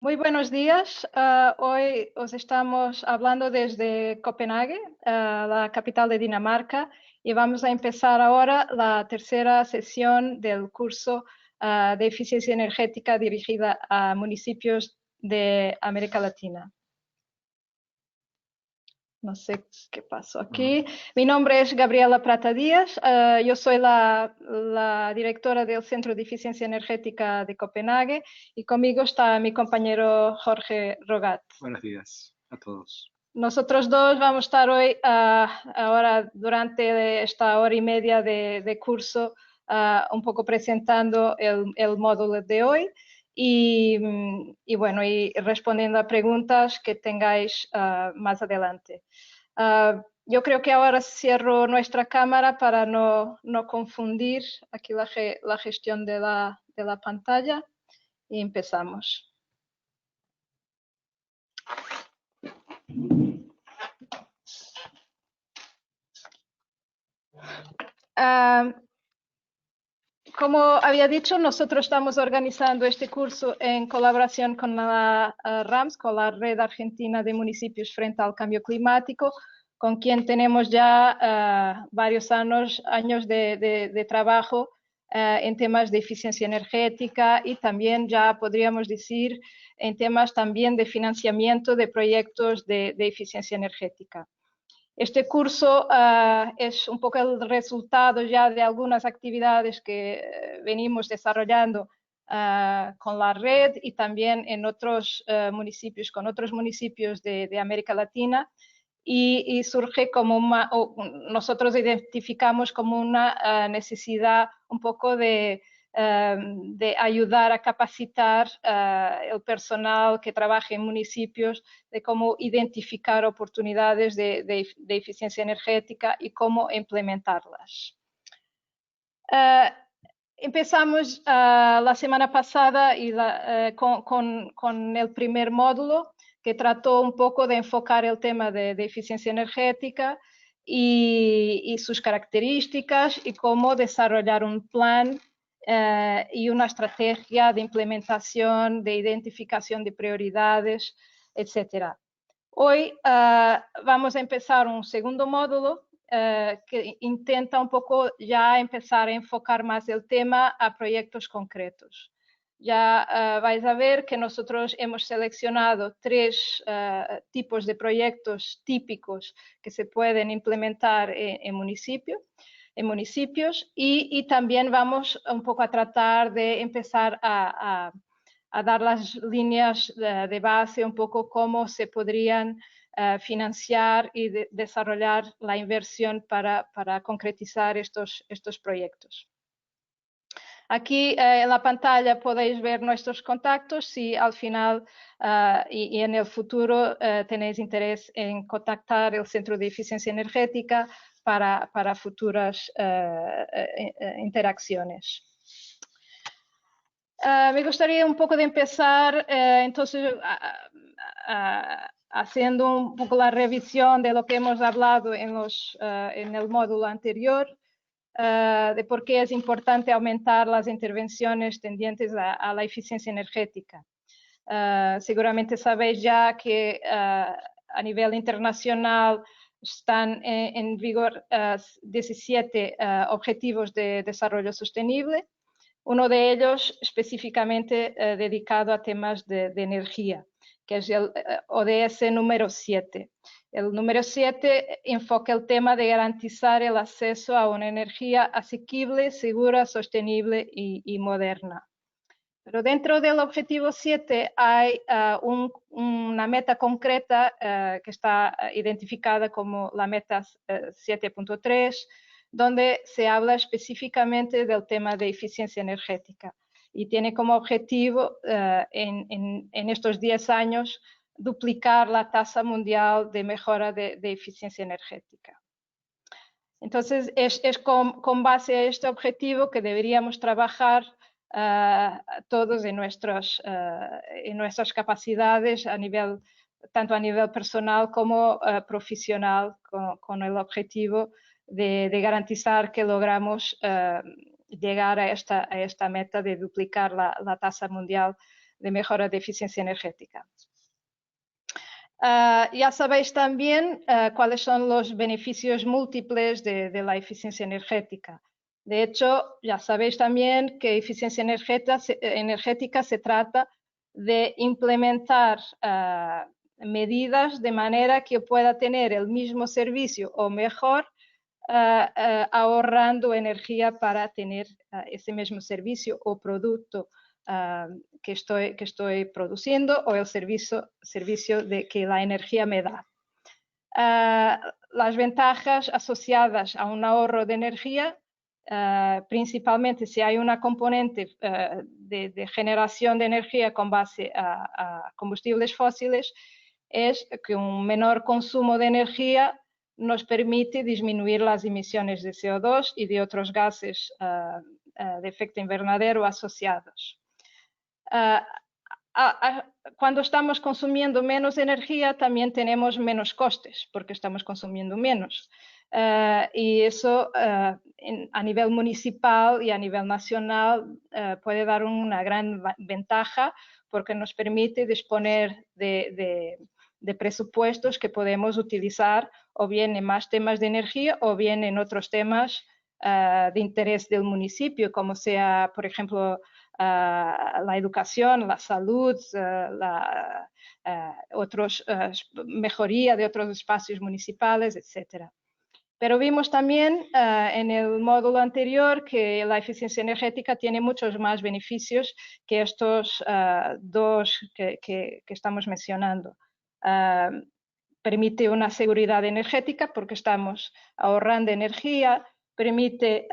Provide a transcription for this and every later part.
Muy buenos días. Hoy os estamos hablando desde Copenhague, la capital de Dinamarca, y vamos a empezar ahora la tercera sesión del curso de eficiencia energética dirigida a municipios de América Latina. No sé qué pasó aquí. Mi nombre es Gabriela Prata Díaz. Yo soy la directora del Centro de Eficiencia Energética de Copenhague y conmigo está mi compañero Jorge Rogat. Buenos días a todos. Nosotros dos vamos a estar hoy, ahora durante esta hora y media de curso, un poco presentando el módulo de hoy y bueno, y respondiendo a preguntas que tengáis más adelante. Yo creo que ahora cierro nuestra cámara para no confundir aquí la gestión de la pantalla y empezamos. Como había dicho, nosotros estamos organizando este curso en colaboración con la RAMS, con la Red Argentina de Municipios frente al Cambio Climático, con quien tenemos ya varios años de trabajo en temas de eficiencia energética y también ya podríamos decir en temas también de financiamiento de proyectos de eficiencia energética. Este curso es un poco el resultado ya de algunas actividades que venimos desarrollando con la red y también en otros municipios, con otros municipios de América Latina, y surge como nosotros identificamos como una necesidad un poco de ayudar a capacitar el personal que trabaja en municipios, de cómo identificar oportunidades de eficiencia energética y cómo implementarlas. Empezamos la semana pasada con el primer módulo, que trató un poco de enfocar el tema de eficiencia energética y sus características y cómo desarrollar un plan y una estrategia de implementación, de identificación de prioridades, etc. Hoy vamos a empezar un segundo módulo que intenta un poco ya empezar a enfocar más el tema a proyectos concretos. Ya vais a ver que nosotros hemos seleccionado tres tipos de proyectos típicos que se pueden implementar en municipios y también vamos un poco a tratar de empezar a dar las líneas de base, un poco cómo se podrían financiar y desarrollar la inversión para concretizar estos proyectos. Aquí en la pantalla podéis ver nuestros contactos si al final y en el futuro tenéis interés en contactar el Centro de Eficiencia Energética para futuras interacciones. Me gustaría un poco de empezar entonces haciendo un poco la revisión de lo que hemos hablado en el módulo anterior, de por qué es importante aumentar las intervenciones tendientes a la eficiencia energética. Seguramente sabéis ya que a nivel internacional están en vigor 17 objetivos de desarrollo sostenible, uno de ellos específicamente dedicado a temas de energía, que es el ODS número 7. El número 7 enfoca el tema de garantizar el acceso a una energía asequible, segura, sostenible y moderna. Pero dentro del objetivo 7 hay una meta concreta que está identificada como la meta 7.3, donde se habla específicamente del tema de eficiencia energética y tiene como objetivo en estos 10 años duplicar la tasa mundial de mejora de eficiencia energética. Entonces, es con base a este objetivo que deberíamos trabajar todos en nuestras capacidades, tanto a nivel personal como profesional, con el objetivo de garantizar que logramos llegar a esta meta de duplicar la tasa mundial mejora de eficiencia energética. Ya sabéis también cuáles son los beneficios múltiples de la eficiencia energética. De hecho, ya sabéis también que eficiencia energética se trata de implementar medidas de manera que pueda tener el mismo servicio o mejor, ahorrando energía para tener ese mismo servicio o producto que estoy produciendo o el servicio que la energía me da. Las ventajas asociadas a un ahorro de energía, principalmente si hay una componente de generación de energía con base a combustibles fósiles, es que un menor consumo de energía nos permite disminuir las emisiones de CO2 y de otros gases de efecto invernadero asociados. Cuando estamos consumiendo menos energía, también tenemos menos costes, porque estamos consumiendo menos. Y eso a nivel municipal y a nivel nacional puede dar una gran ventaja, porque nos permite disponer de presupuestos que podemos utilizar o bien en más temas de energía o bien en otros temas de interés del municipio, como sea, por ejemplo, la educación, la salud, mejoría de otros espacios municipales, etc. Pero vimos también en el módulo anterior que la eficiencia energética tiene muchos más beneficios que estos dos que estamos mencionando. Permite una seguridad energética porque estamos ahorrando energía, permite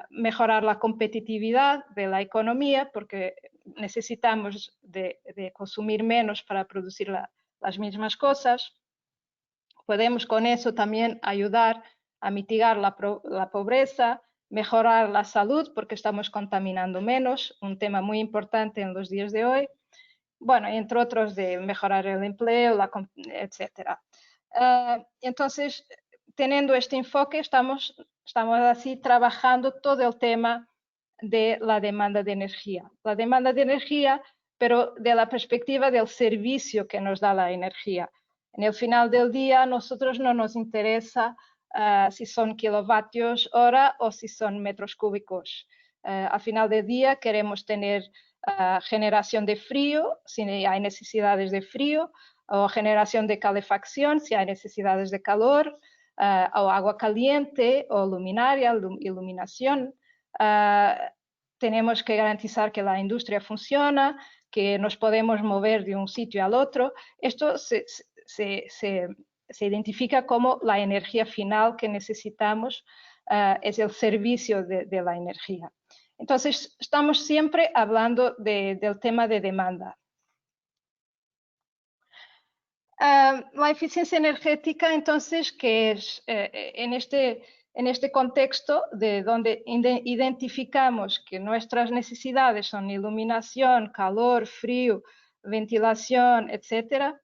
mejorar la competitividad de la economía porque necesitamos de consumir menos para producir las mismas cosas. Podemos con eso también ayudar a mitigar la pobreza, mejorar la salud porque estamos contaminando menos, un tema muy importante en los días de hoy. Bueno, entre otros de mejorar el empleo, etc. Entonces, teniendo este enfoque, estamos así trabajando todo el tema de la demanda de energía. La demanda de energía, pero de la perspectiva del servicio que nos da la energía. En el final del día, a nosotros no nos interesa si son kilovatios hora o si son metros cúbicos. Al final del día queremos tener generación de frío, si hay necesidades de frío, o generación de calefacción, si hay necesidades de calor, o agua caliente, o luminaria, iluminación. Tenemos que garantizar que la industria funciona, que nos podemos mover de un sitio al otro. Esto se identifica como la energía final que necesitamos, es el servicio de la energía. Entonces, estamos siempre hablando del tema de demanda. La eficiencia energética, entonces, que es en este contexto de donde identificamos que nuestras necesidades son iluminación, calor, frío, ventilación, etcétera,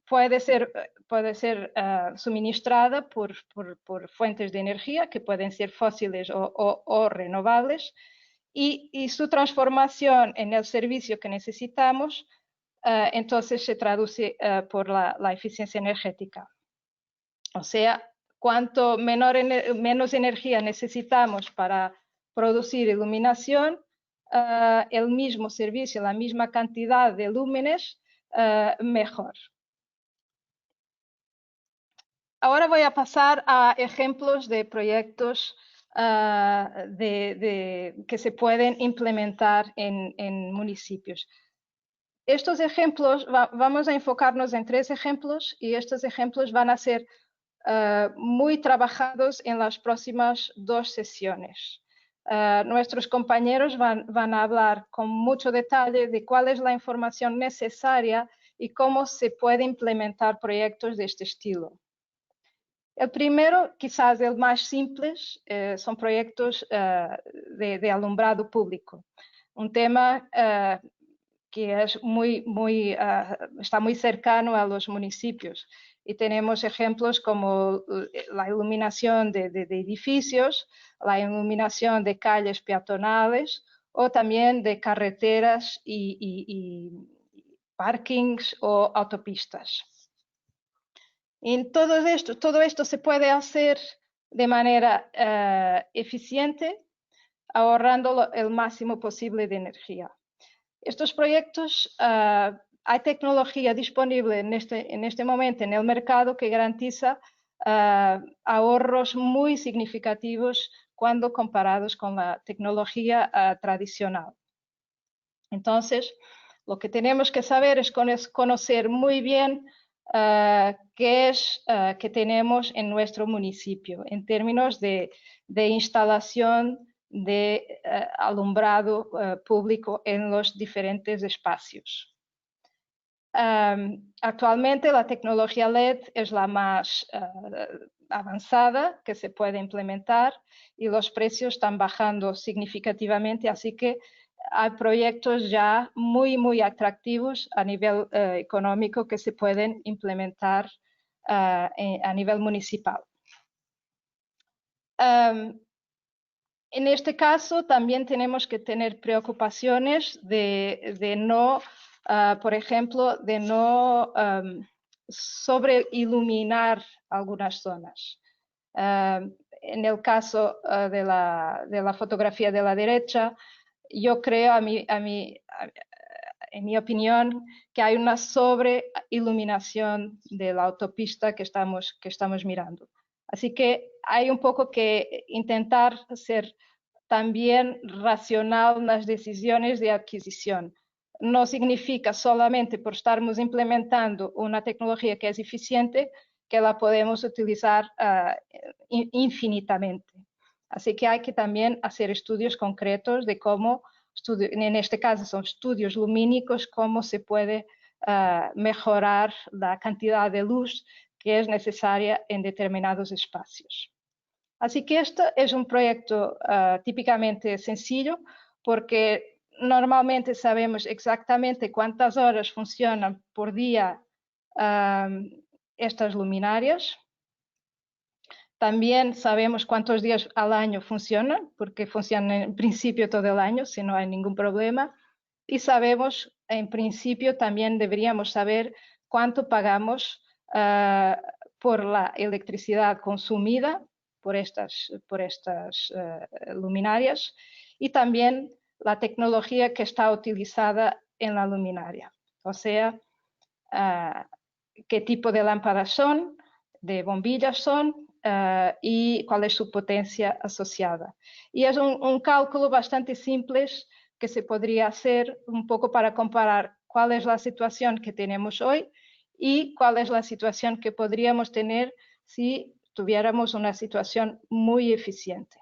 puede ser suministrada por fuentes de energía que pueden ser fósiles o renovables y su transformación en el servicio que necesitamos entonces se traduce por la eficiencia energética. O sea, cuanto menos energía necesitamos para producir iluminación, el mismo servicio, la misma cantidad de lúmenes, mejor. Ahora voy a pasar a ejemplos de proyectos que se pueden implementar en municipios. Estos ejemplos, vamos a enfocarnos en 3 ejemplos y estos ejemplos van a ser muy trabajados en las próximas 2 sesiones. Nuestros compañeros van a hablar con mucho detalle de cuál es la información necesaria y cómo se puede implementar proyectos de este estilo. El primero, quizás el más simple, son proyectos de alumbrado público. Un tema que es está muy cercano a los municipios. Y tenemos ejemplos como la iluminación de edificios, la iluminación de calles peatonales o también de carreteras y parkings o autopistas. En todo esto se puede hacer de manera eficiente, ahorrando el máximo posible de energía. Estos proyectos, hay tecnología disponible en este momento en el mercado que garantiza ahorros muy significativos cuando comparados con la tecnología tradicional. Entonces, lo que tenemos que saber es conocer muy bien qué es que tenemos en nuestro municipio en términos de instalación de alumbrado público en los diferentes espacios. Actualmente la tecnología LED es la más avanzada que se puede implementar y los precios están bajando significativamente, así que hay proyectos ya muy atractivos a nivel económico que se pueden implementar a nivel municipal. En este caso también tenemos que tener preocupaciones de no, por ejemplo, de no sobreiluminar algunas zonas. En el caso de la fotografía de la derecha, yo creo, en mi opinión, que hay una sobreiluminación de la autopista que estamos mirando. Así que hay un poco que intentar ser también racional en las decisiones de adquisición. No significa solamente por estarmos implementando una tecnología que es eficiente que la podemos utilizar infinitamente. Así que hay que también hacer estudios concretos de cómo, en este caso son estudios lumínicos, cómo se puede mejorar la cantidad de luz que es necesaria en determinados espacios. Así que esto es un proyecto típicamente sencillo porque normalmente sabemos exactamente cuántas horas funcionan por día estas luminarias. También sabemos cuántos días al año funcionan, porque funcionan en principio todo el año, si no hay ningún problema. Y sabemos, en principio, también deberíamos saber cuánto pagamos por la electricidad consumida por estas luminarias y también la tecnología que está utilizada en la luminaria. O sea, qué tipo de lámparas son, de bombillas son y cuál es su potencia asociada. Y es un cálculo bastante simple que se podría hacer un poco para comparar cuál es la situación que tenemos hoy y cuál es la situación que podríamos tener si tuviéramos una situación muy eficiente.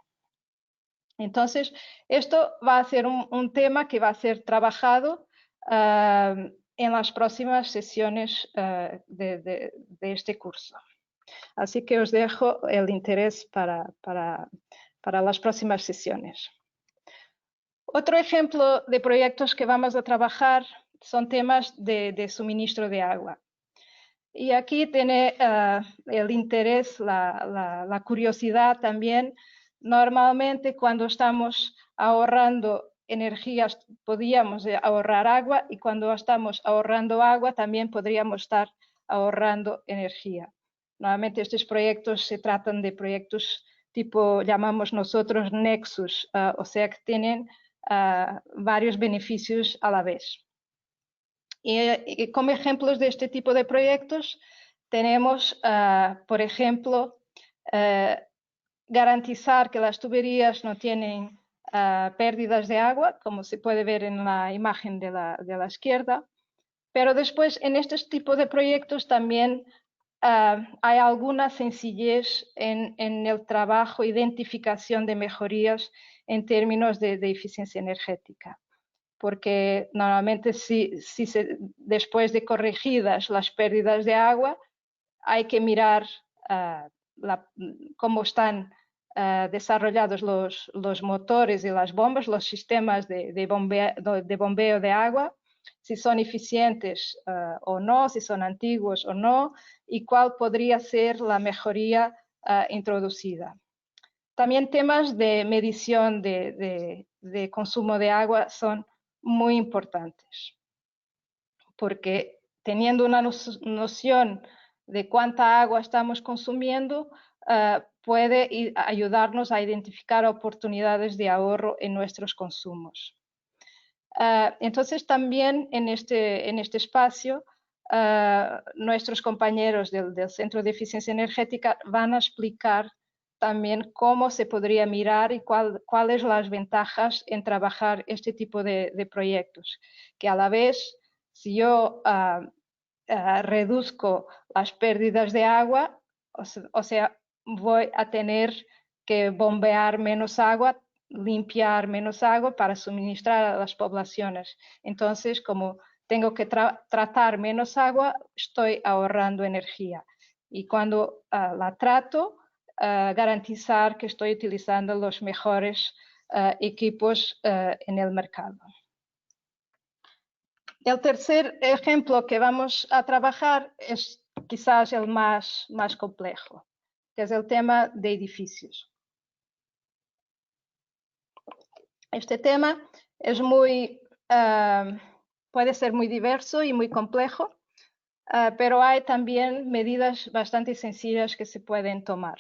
Entonces, esto va a ser un tema que va a ser trabajado en las próximas sesiones de este curso. Así que os dejo el interés para las próximas sesiones. Otro ejemplo de proyectos que vamos a trabajar son temas de suministro de agua. Y aquí tiene el interés, la curiosidad también. Normalmente cuando estamos ahorrando energías podríamos ahorrar agua y cuando estamos ahorrando agua también podríamos estar ahorrando energía. Normalmente estos proyectos se tratan de proyectos tipo, llamamos nosotros nexus, o sea que tienen varios beneficios a la vez. Y como ejemplos de este tipo de proyectos tenemos, por ejemplo, garantizar que las tuberías no tienen pérdidas de agua, como se puede ver en la imagen de la izquierda. Pero después, en este tipo de proyectos también hay alguna sencillez en el trabajo, identificación de mejorías en términos de eficiencia energética. Porque normalmente después de corregidas las pérdidas de agua, hay que mirar cómo están desarrollados los motores y las bombas, los sistemas de bombeo de agua, si son eficientes o no, si son antiguos o no, y cuál podría ser la mejoría introducida. También temas de medición de de consumo de agua son muy importantes, porque teniendo una noción de cuánta agua estamos consumiendo, puede ayudarnos a identificar oportunidades de ahorro en nuestros consumos. Entonces, también en este espacio, nuestros compañeros del Centro de Eficiencia Energética van a explicar también cómo se podría mirar y cuáles las ventajas en trabajar este tipo de proyectos, que a la vez, si yo reduzco las pérdidas de agua, o sea, voy a tener que bombear menos agua, limpiar menos agua para suministrar a las poblaciones. Entonces, como tengo que tratar menos agua, estoy ahorrando energía. Y cuando la trato, garantizar que estoy utilizando los mejores equipos en el mercado. El tercer ejemplo que vamos a trabajar es quizás el más complejo, que es el tema de edificios. Este tema es puede ser muy diverso y muy complejo, pero hay también medidas bastante sencillas que se pueden tomar.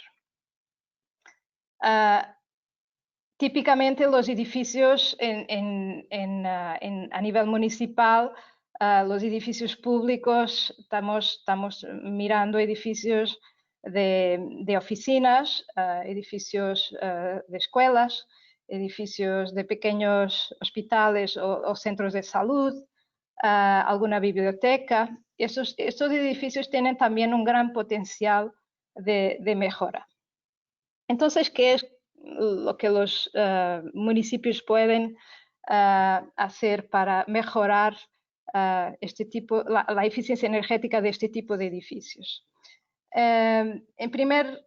Típicamente los edificios a nivel municipal, los edificios públicos, estamos mirando edificios de oficinas, edificios de escuelas, edificios de pequeños hospitales o centros de salud, alguna biblioteca. Estos edificios tienen también un gran potencial de mejora. Entonces, ¿qué es lo que los municipios pueden hacer para mejorar la eficiencia energética de este tipo de edificios? En primera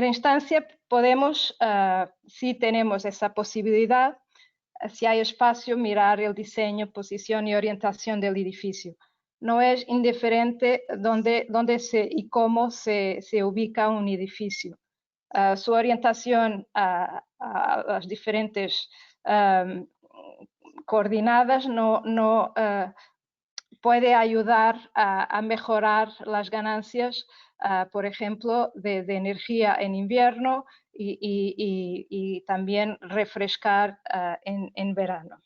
instancia, podemos, si tenemos esa posibilidad, si hay espacio, mirar el diseño, posición y orientación del edificio. No es indiferente dónde y cómo se ubica un edificio. Su orientación a las diferentes coordenadas no puede ayudar a mejorar las ganancias, por ejemplo, de energía en invierno y también refrescar en verano.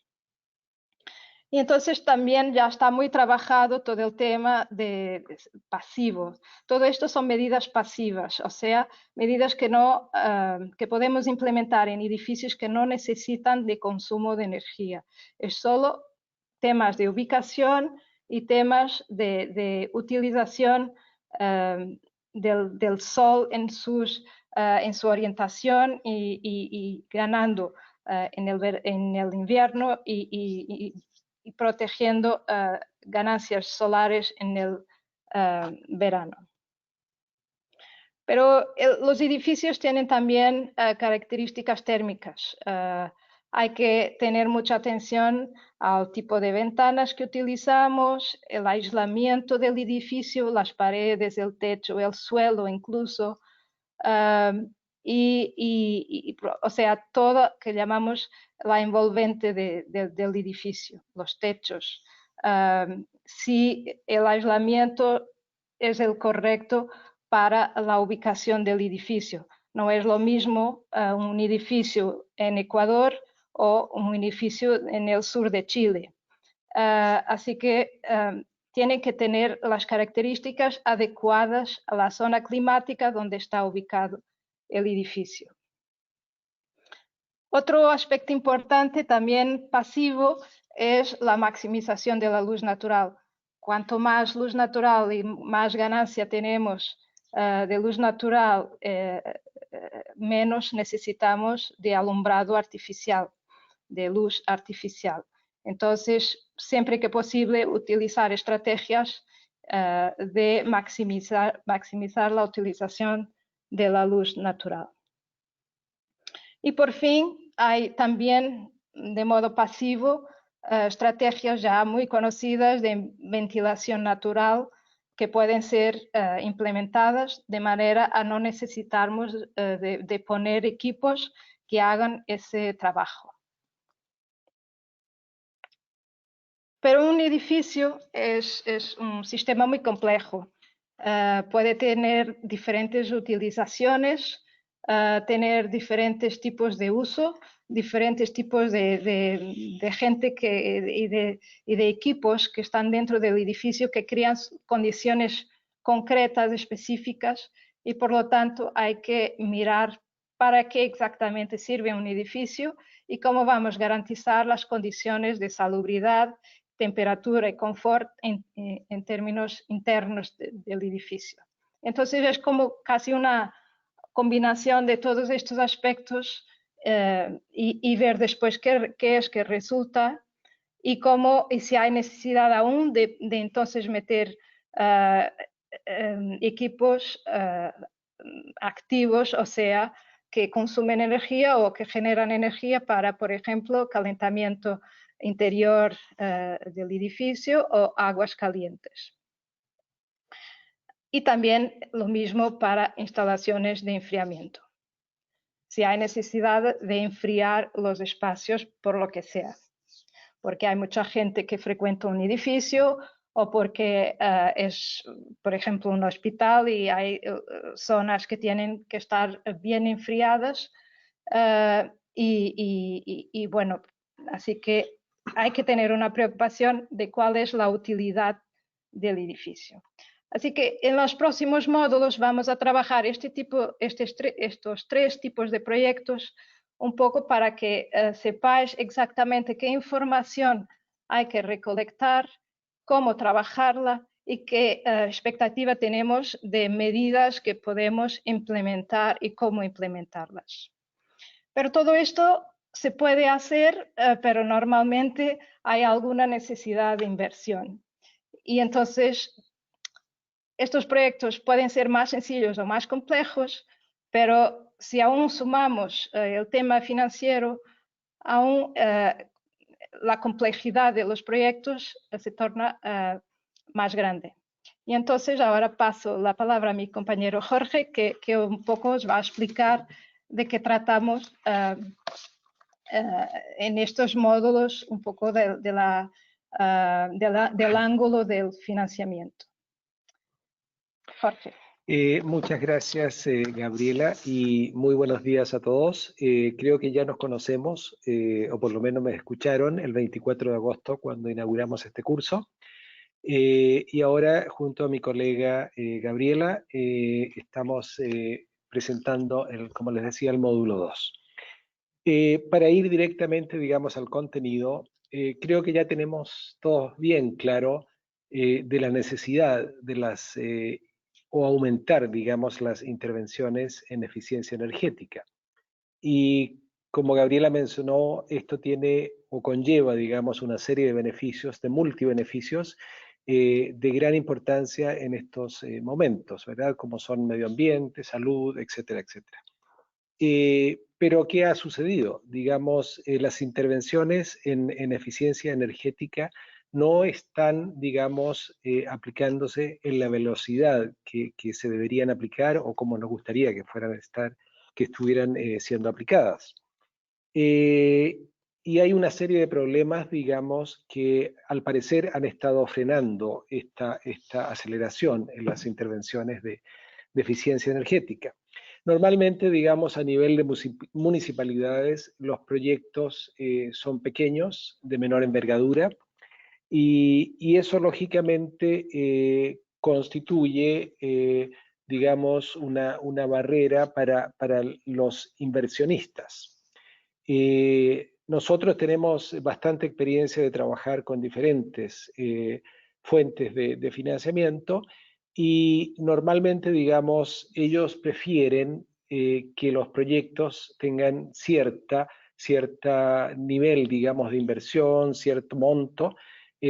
Y entonces también ya está muy trabajado todo el tema de pasivo. Todo esto son medidas pasivas, o sea, medidas que podemos implementar en edificios que no necesitan de consumo de energía. Es solo temas de ubicación y temas de utilización del sol en su orientación y ganando en el invierno y protegiendo ganancias solares en el verano. Pero los edificios tienen también características térmicas. Hay que tener mucha atención al tipo de ventanas que utilizamos, el aislamiento del edificio, las paredes, el techo, el suelo incluso, o sea, todo que llamamos la envolvente del edificio, los techos. Si el aislamiento es el correcto para la ubicación del edificio. No es lo mismo un edificio en Ecuador o un edificio en el sur de Chile. Así que tiene que tener las características adecuadas a la zona climática donde está ubicado el edificio. Otro aspecto importante, también pasivo, es la maximización de la luz natural. Cuanto más luz natural y más ganancia tenemos de luz natural, menos necesitamos de alumbrado artificial, de luz artificial. Entonces, siempre que posible, utilizar estrategias de maximizar la utilización de la luz natural. Y por fin, hay también, de modo pasivo, estrategias ya muy conocidas de ventilación natural que pueden ser implementadas de manera a no necesitarnos de poner equipos que hagan ese trabajo. Pero un edificio es un sistema muy complejo. Puede tener diferentes utilizaciones, tener diferentes tipos de uso, diferentes tipos de gente y de equipos que están dentro del edificio que crean condiciones concretas, específicas, y por lo tanto hay que mirar para qué exactamente sirve un edificio y cómo vamos a garantizar las condiciones de salubridad, temperatura y confort en términos internos del edificio. Entonces es como casi una combinación de todos estos aspectos y ver después qué es que resulta y si hay necesidad aún de entonces meter equipos activos, o sea, que consumen energía o que generan energía para, por ejemplo, calentamiento interior del edificio o aguas calientes. Y también lo mismo para instalaciones de enfriamiento. Si hay necesidad de enfriar los espacios por lo que sea, porque hay mucha gente que frecuenta un edificio o porque es, por ejemplo, un hospital y hay zonas que tienen que estar bien enfriadas y bueno, así que hay que tener una preocupación de cuál es la utilidad del edificio. Así que en los próximos módulos vamos a trabajar estos tres tipos de proyectos un poco para que sepáis exactamente qué información hay que recolectar, cómo trabajarla y qué expectativa tenemos de medidas que podemos implementar y cómo implementarlas. Pero todo esto se puede hacer, pero normalmente hay alguna necesidad de inversión. Y entonces, estos proyectos pueden ser más sencillos o más complejos, pero si aún sumamos el tema financiero, aún la complejidad de los proyectos se torna más grande. Y entonces ahora paso la palabra a mi compañero Jorge, que un poco os va a explicar de qué tratamos en estos módulos, un poco del ángulo del financiamiento. Jorge. Muchas gracias, Gabriela, y muy buenos días a todos. Creo que ya nos conocemos, o por lo menos me escucharon el 24 de agosto cuando inauguramos este curso. Y ahora, junto a mi colega Gabriela, estamos presentando, como les decía, el módulo 2. Para ir directamente, digamos, al contenido, creo que ya tenemos todos bien claro de la necesidad de o aumentar, digamos, las intervenciones en eficiencia energética. Y como Gabriela mencionó, esto tiene o conlleva, digamos, una serie de beneficios, de multibeneficios, de gran importancia en estos momentos, ¿verdad? Como son medio ambiente, salud, etcétera, etcétera. Pero ¿qué ha sucedido? Digamos, las intervenciones en eficiencia energética no están, digamos, aplicándose en la velocidad que se deberían aplicar o como nos gustaría que estuvieran siendo aplicadas. Y hay una serie de problemas, digamos, que al parecer han estado frenando esta aceleración en las intervenciones de eficiencia energética. Normalmente, digamos, a nivel de municipalidades, los proyectos son pequeños, de menor envergadura, y eso lógicamente constituye, digamos, una barrera para los inversionistas. Nosotros tenemos bastante experiencia de trabajar con diferentes fuentes de financiamiento y normalmente, digamos, ellos prefieren que los proyectos tengan cierta nivel, digamos, de inversión, cierto monto,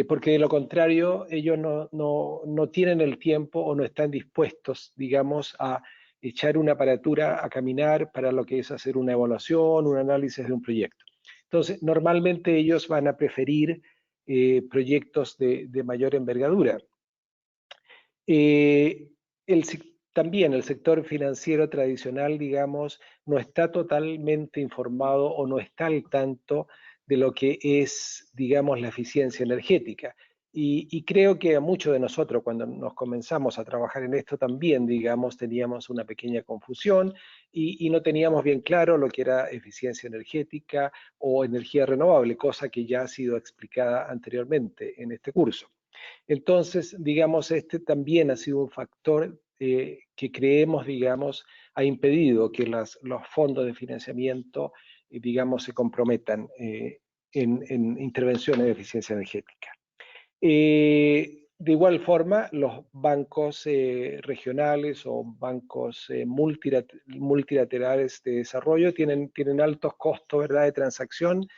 porque de lo contrario ellos no tienen el tiempo o no están dispuestos, digamos, a echar una aparatura a caminar para lo que es hacer una evaluación, un análisis de un proyecto. Entonces, normalmente ellos van a preferir proyectos de mayor envergadura. también el sector financiero tradicional, digamos, no está totalmente informado o no está al tanto de lo que es, digamos, la eficiencia energética. Y creo que a muchos de nosotros, cuando nos comenzamos a trabajar en esto también, digamos, teníamos una pequeña confusión y no teníamos bien claro lo que era eficiencia energética o energía renovable, cosa que ya ha sido explicada anteriormente en este curso. Entonces, digamos, este también ha sido un factor que creemos, digamos, ha impedido que los fondos de financiamiento, digamos, se comprometan en intervenciones de eficiencia energética. De igual forma, los bancos regionales o bancos multilaterales de desarrollo tienen altos costos, ¿verdad?, de transacción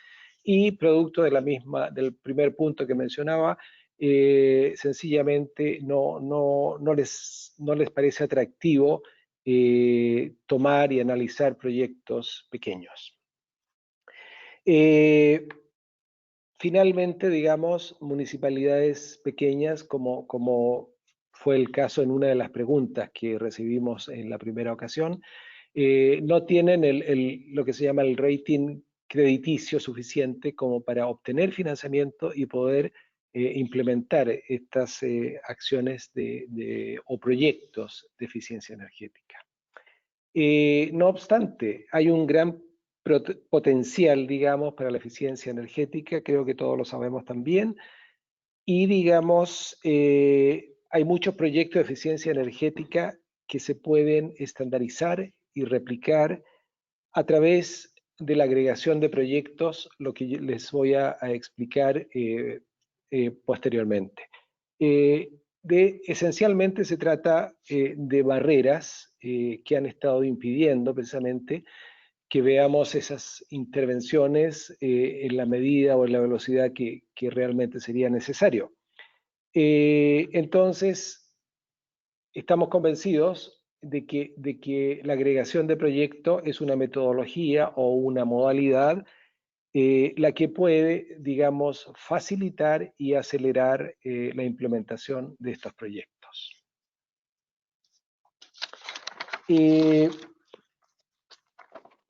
y producto de del primer punto que mencionaba, sencillamente no les parece atractivo tomar y analizar proyectos pequeños. Finalmente, digamos, municipalidades pequeñas, como fue el caso en una de las preguntas que recibimos en la primera ocasión, no tienen lo que se llama el rating crediticio suficiente como para obtener financiamiento y poder implementar estas acciones o proyectos de eficiencia energética. No obstante, hay un gran potencial, digamos, para la eficiencia energética, creo que todos lo sabemos también, y digamos, hay muchos proyectos de eficiencia energética que se pueden estandarizar y replicar a través de la agregación de proyectos, lo que les voy a explicar posteriormente. Esencialmente se trata de barreras que han estado impidiendo precisamente que veamos esas intervenciones en la medida o en la velocidad que realmente sería necesario. Entonces, estamos convencidos de que la agregación de proyectos es una metodología o una modalidad la que puede, digamos, facilitar y acelerar la implementación de estos proyectos.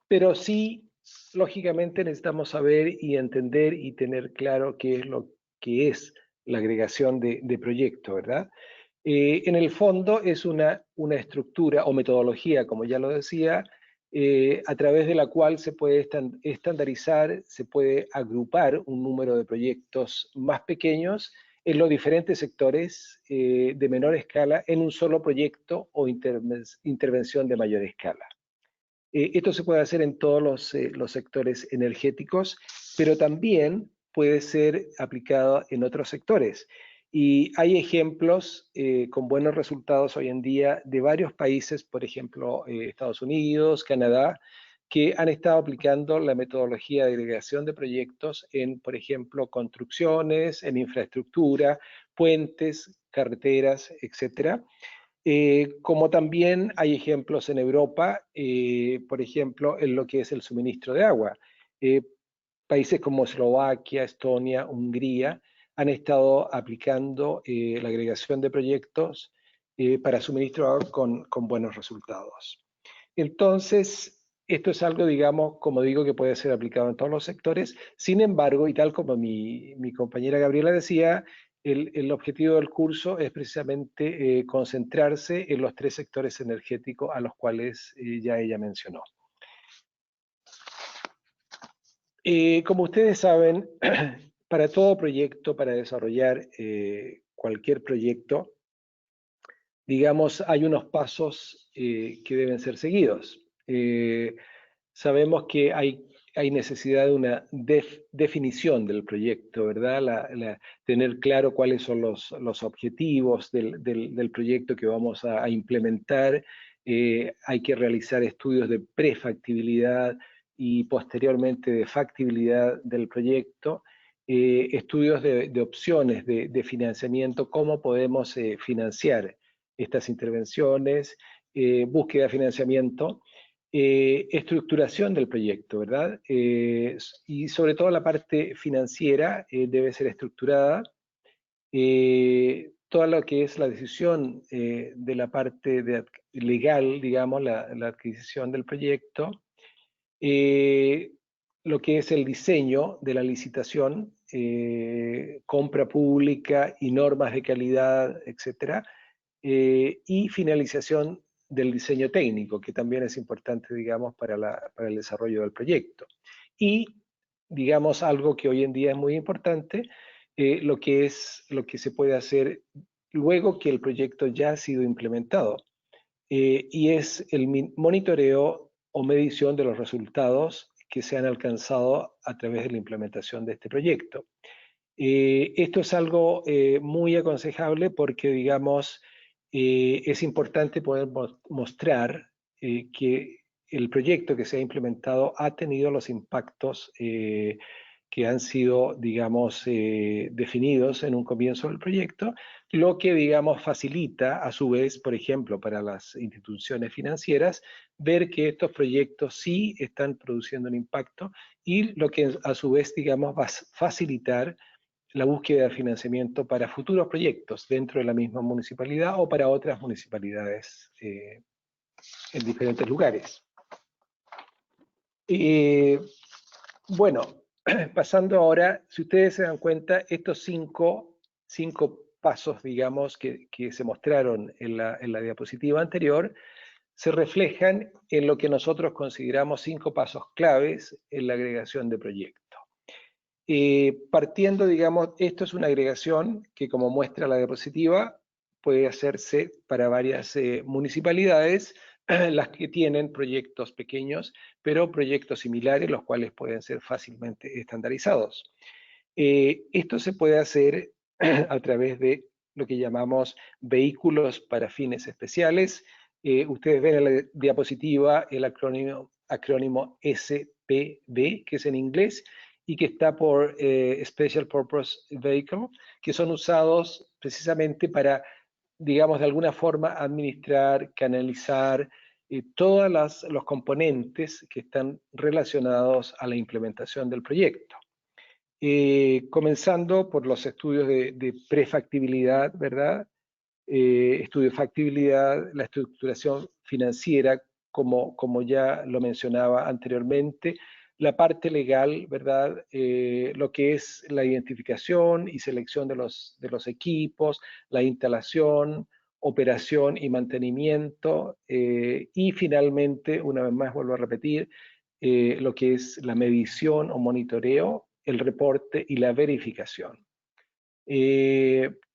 Pero sí, lógicamente necesitamos saber y entender y tener claro qué es lo que es la agregación de proyectos, ¿verdad? En el fondo es una estructura o metodología, como ya lo decía, a través de la cual se puede estandarizar, se puede agrupar un número de proyectos más pequeños en los diferentes sectores de menor escala en un solo proyecto o intervención de mayor escala. Esto se puede hacer en todos los sectores energéticos, pero también puede ser aplicado en otros sectores. Y hay ejemplos con buenos resultados hoy en día de varios países, por ejemplo, Estados Unidos, Canadá, que han estado aplicando la metodología de agregación de proyectos en, por ejemplo, construcciones, en infraestructura, puentes, carreteras, etcétera. Como también hay ejemplos en Europa, por ejemplo, en lo que es el suministro de agua. Países como Eslovaquia, Estonia, Hungría han estado aplicando la agregación de proyectos para suministro de agua con buenos resultados. Entonces, esto es algo, digamos, como digo, que puede ser aplicado en todos los sectores. Sin embargo, y tal como mi compañera Gabriela decía, el objetivo del curso es precisamente concentrarse en los 3 sectores energéticos a los cuales ya ella mencionó. Como ustedes saben, para todo proyecto, para desarrollar cualquier proyecto, digamos, hay unos pasos que deben ser seguidos. Sabemos que hay necesidad de una definición del proyecto, ¿verdad? Tener claro cuáles son los objetivos del proyecto que vamos a implementar. Hay que realizar estudios de prefactibilidad y posteriormente de factibilidad del proyecto. Estudios de opciones de financiamiento, cómo podemos financiar estas intervenciones, búsqueda de financiamiento, estructuración del proyecto, ¿verdad? Y sobre todo la parte financiera debe ser estructurada. Todo lo que es la decisión de la parte legal, digamos, la adquisición del proyecto, lo que es el diseño de la licitación, compra pública y normas de calidad, etcétera, y finalización del diseño técnico, que también es importante, digamos, para el desarrollo del proyecto. Y, digamos, algo que hoy en día es muy importante, lo que se puede hacer luego que el proyecto ya ha sido implementado, y es el monitoreo o medición de los resultados que se han alcanzado a través de la implementación de este proyecto. Esto es algo muy aconsejable porque, digamos, es importante poder mostrar que el proyecto que se ha implementado ha tenido los impactos que han sido, digamos, definidos en un comienzo del proyecto, lo que, digamos, facilita a su vez, por ejemplo, para las instituciones financieras, ver que estos proyectos sí están produciendo un impacto y lo que a su vez, digamos, va a facilitar la búsqueda de financiamiento para futuros proyectos dentro de la misma municipalidad o para otras municipalidades en diferentes lugares. Bueno, pasando ahora, si ustedes se dan cuenta, estos cinco pasos, digamos, que se mostraron en la diapositiva anterior, se reflejan en lo que nosotros consideramos 5 pasos claves en la agregación de proyectos. Partiendo, digamos, esto es una agregación que, como muestra la diapositiva, puede hacerse para varias municipalidades, las que tienen proyectos pequeños, pero proyectos similares, los cuales pueden ser fácilmente estandarizados. Esto se puede hacer a través de lo que llamamos vehículos para fines especiales. Ustedes ven en la diapositiva el acrónimo SPV, que es en inglés, y que está por Special Purpose Vehicle, que son usados precisamente para, digamos, de alguna forma administrar, canalizar todos los componentes que están relacionados a la implementación del proyecto. Comenzando por los estudios de prefactibilidad, ¿verdad? Estudio de factibilidad, la estructuración financiera, como ya lo mencionaba anteriormente, la parte legal, ¿verdad? Lo que es la identificación y selección de los equipos, la instalación, operación y mantenimiento, y finalmente, una vez más vuelvo a repetir, lo que es la medición o monitoreo, el reporte y la verificación.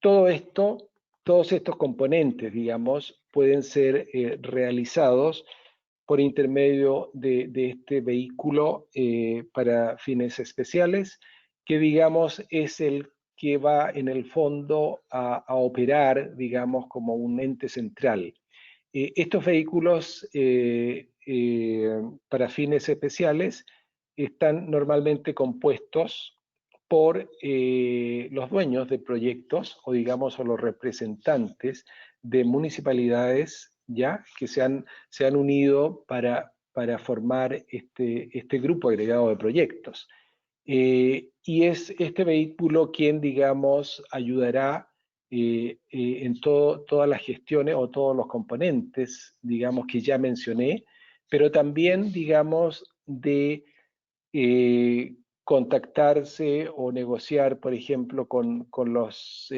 Todos estos componentes, digamos, pueden ser realizados por intermedio de este vehículo para fines especiales, que, digamos, es el que va en el fondo a operar, digamos, como un ente central. Estos vehículos para fines especiales están normalmente compuestos por los dueños de proyectos o, digamos, o los representantes de municipalidades ya que se han unido para formar este grupo agregado de proyectos. Y es este vehículo quien, digamos, ayudará en todas las gestiones o todos los componentes, digamos, que ya mencioné, pero también, digamos, de contactarse o negociar, por ejemplo, con los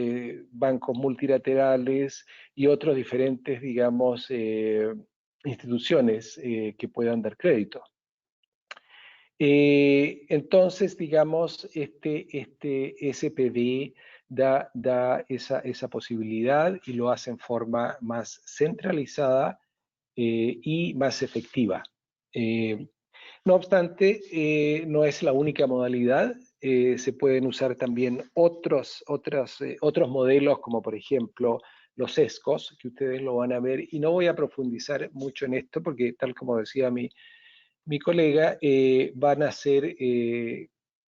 bancos multilaterales y otros diferentes, digamos, instituciones que puedan dar crédito. Entonces, digamos, este SPV da esa posibilidad y lo hace en forma más centralizada y más efectiva. No obstante, no es la única modalidad. Se pueden usar también otros modelos, como por ejemplo los ESCOs, que ustedes lo van a ver, y no voy a profundizar mucho en esto porque, tal como decía mi colega, van a ser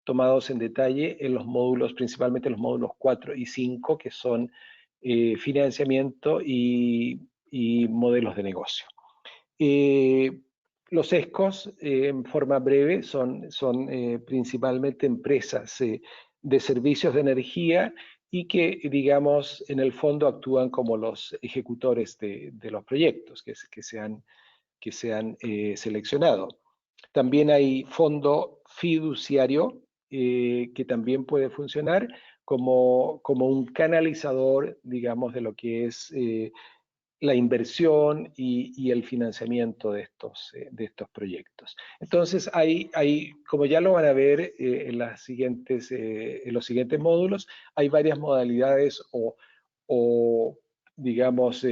tomados en detalle en los módulos, principalmente los módulos 4 y 5, que son financiamiento y modelos de negocio. Los ESCOs, en forma breve, son principalmente empresas de servicios de energía y que, digamos, en el fondo actúan como los ejecutores de los proyectos que se han seleccionado. También hay fondo fiduciario que también puede funcionar como un canalizador, digamos, de lo que es la inversión y el financiamiento de estos proyectos. Entonces, como ya lo van a ver en los siguientes módulos, hay varias modalidades o digamos,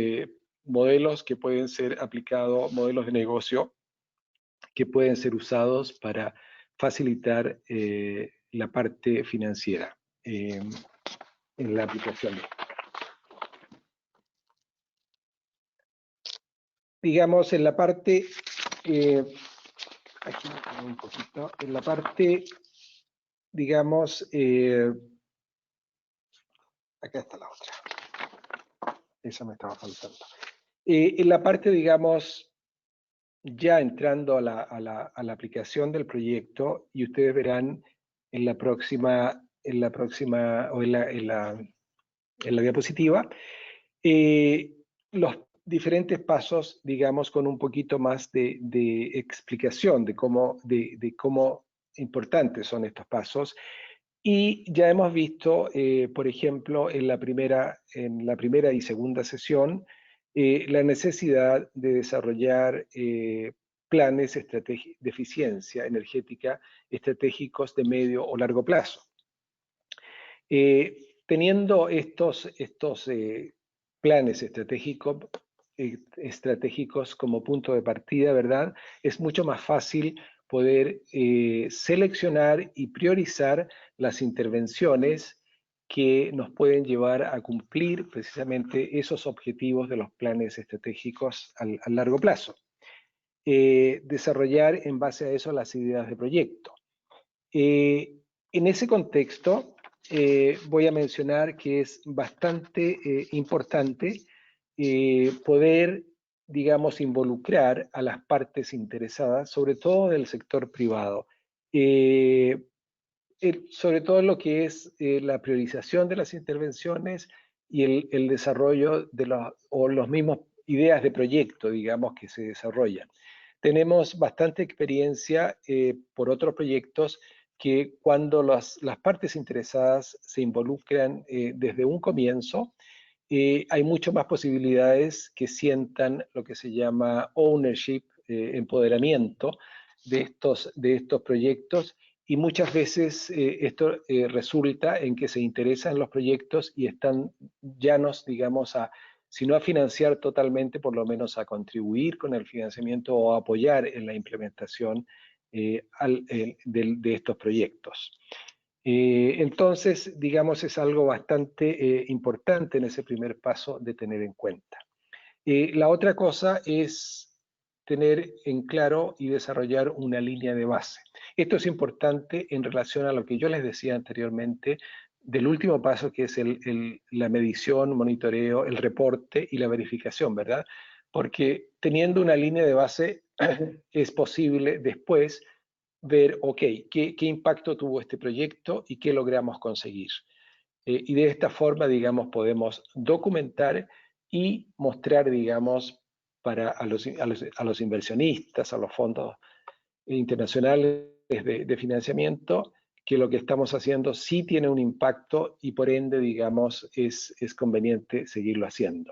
modelos que pueden ser aplicados, modelos de negocio que pueden ser usados para facilitar la parte financiera en la aplicación. Digamos, en la parte, aquí me pongo un poquito, en la parte, digamos, acá está la otra, esa me estaba faltando. En la parte, digamos, ya entrando a la aplicación del proyecto, y ustedes verán en la próxima o en la diapositiva, los diferentes pasos, digamos, con un poquito más de explicación de cómo importantes son estos pasos. Y ya hemos visto, por ejemplo, en la primera y segunda sesión, la necesidad de desarrollar planes de eficiencia energética estratégicos de medio o largo plazo. Teniendo estos planes estratégicos como punto de partida, ¿verdad? Es mucho más fácil poder seleccionar y priorizar las intervenciones que nos pueden llevar a cumplir precisamente esos objetivos de los planes estratégicos al largo plazo. Desarrollar en base a eso las ideas de proyecto. En ese contexto, voy a mencionar que es bastante importante poder, digamos, involucrar a las partes interesadas, sobre todo del sector privado, sobre todo en lo que es la priorización de las intervenciones y el desarrollo de los mismos ideas de proyecto, digamos, que se desarrollan. Tenemos bastante experiencia por otros proyectos que cuando las partes interesadas se involucran desde un comienzo, hay mucho más posibilidades que sientan lo que se llama ownership, empoderamiento de estos proyectos, y muchas veces esto resulta en que se interesan en los proyectos y están llanos, digamos, si no a financiar totalmente, por lo menos a contribuir con el financiamiento o a apoyar en la implementación de estos proyectos. Entonces, digamos, es algo bastante importante en ese primer paso de tener en cuenta. La otra cosa es tener en claro y desarrollar una línea de base. Esto es importante en relación a lo que yo les decía anteriormente del último paso, que es la medición, monitoreo, el reporte y la verificación, ¿verdad? Porque teniendo una línea de base es posible después ver, ok, ¿qué impacto tuvo este proyecto y qué logramos conseguir? Y de esta forma, digamos, podemos documentar y mostrar, digamos, a los inversionistas, a los fondos internacionales de financiamiento, que lo que estamos haciendo sí tiene un impacto y por ende, digamos, es conveniente seguirlo haciendo.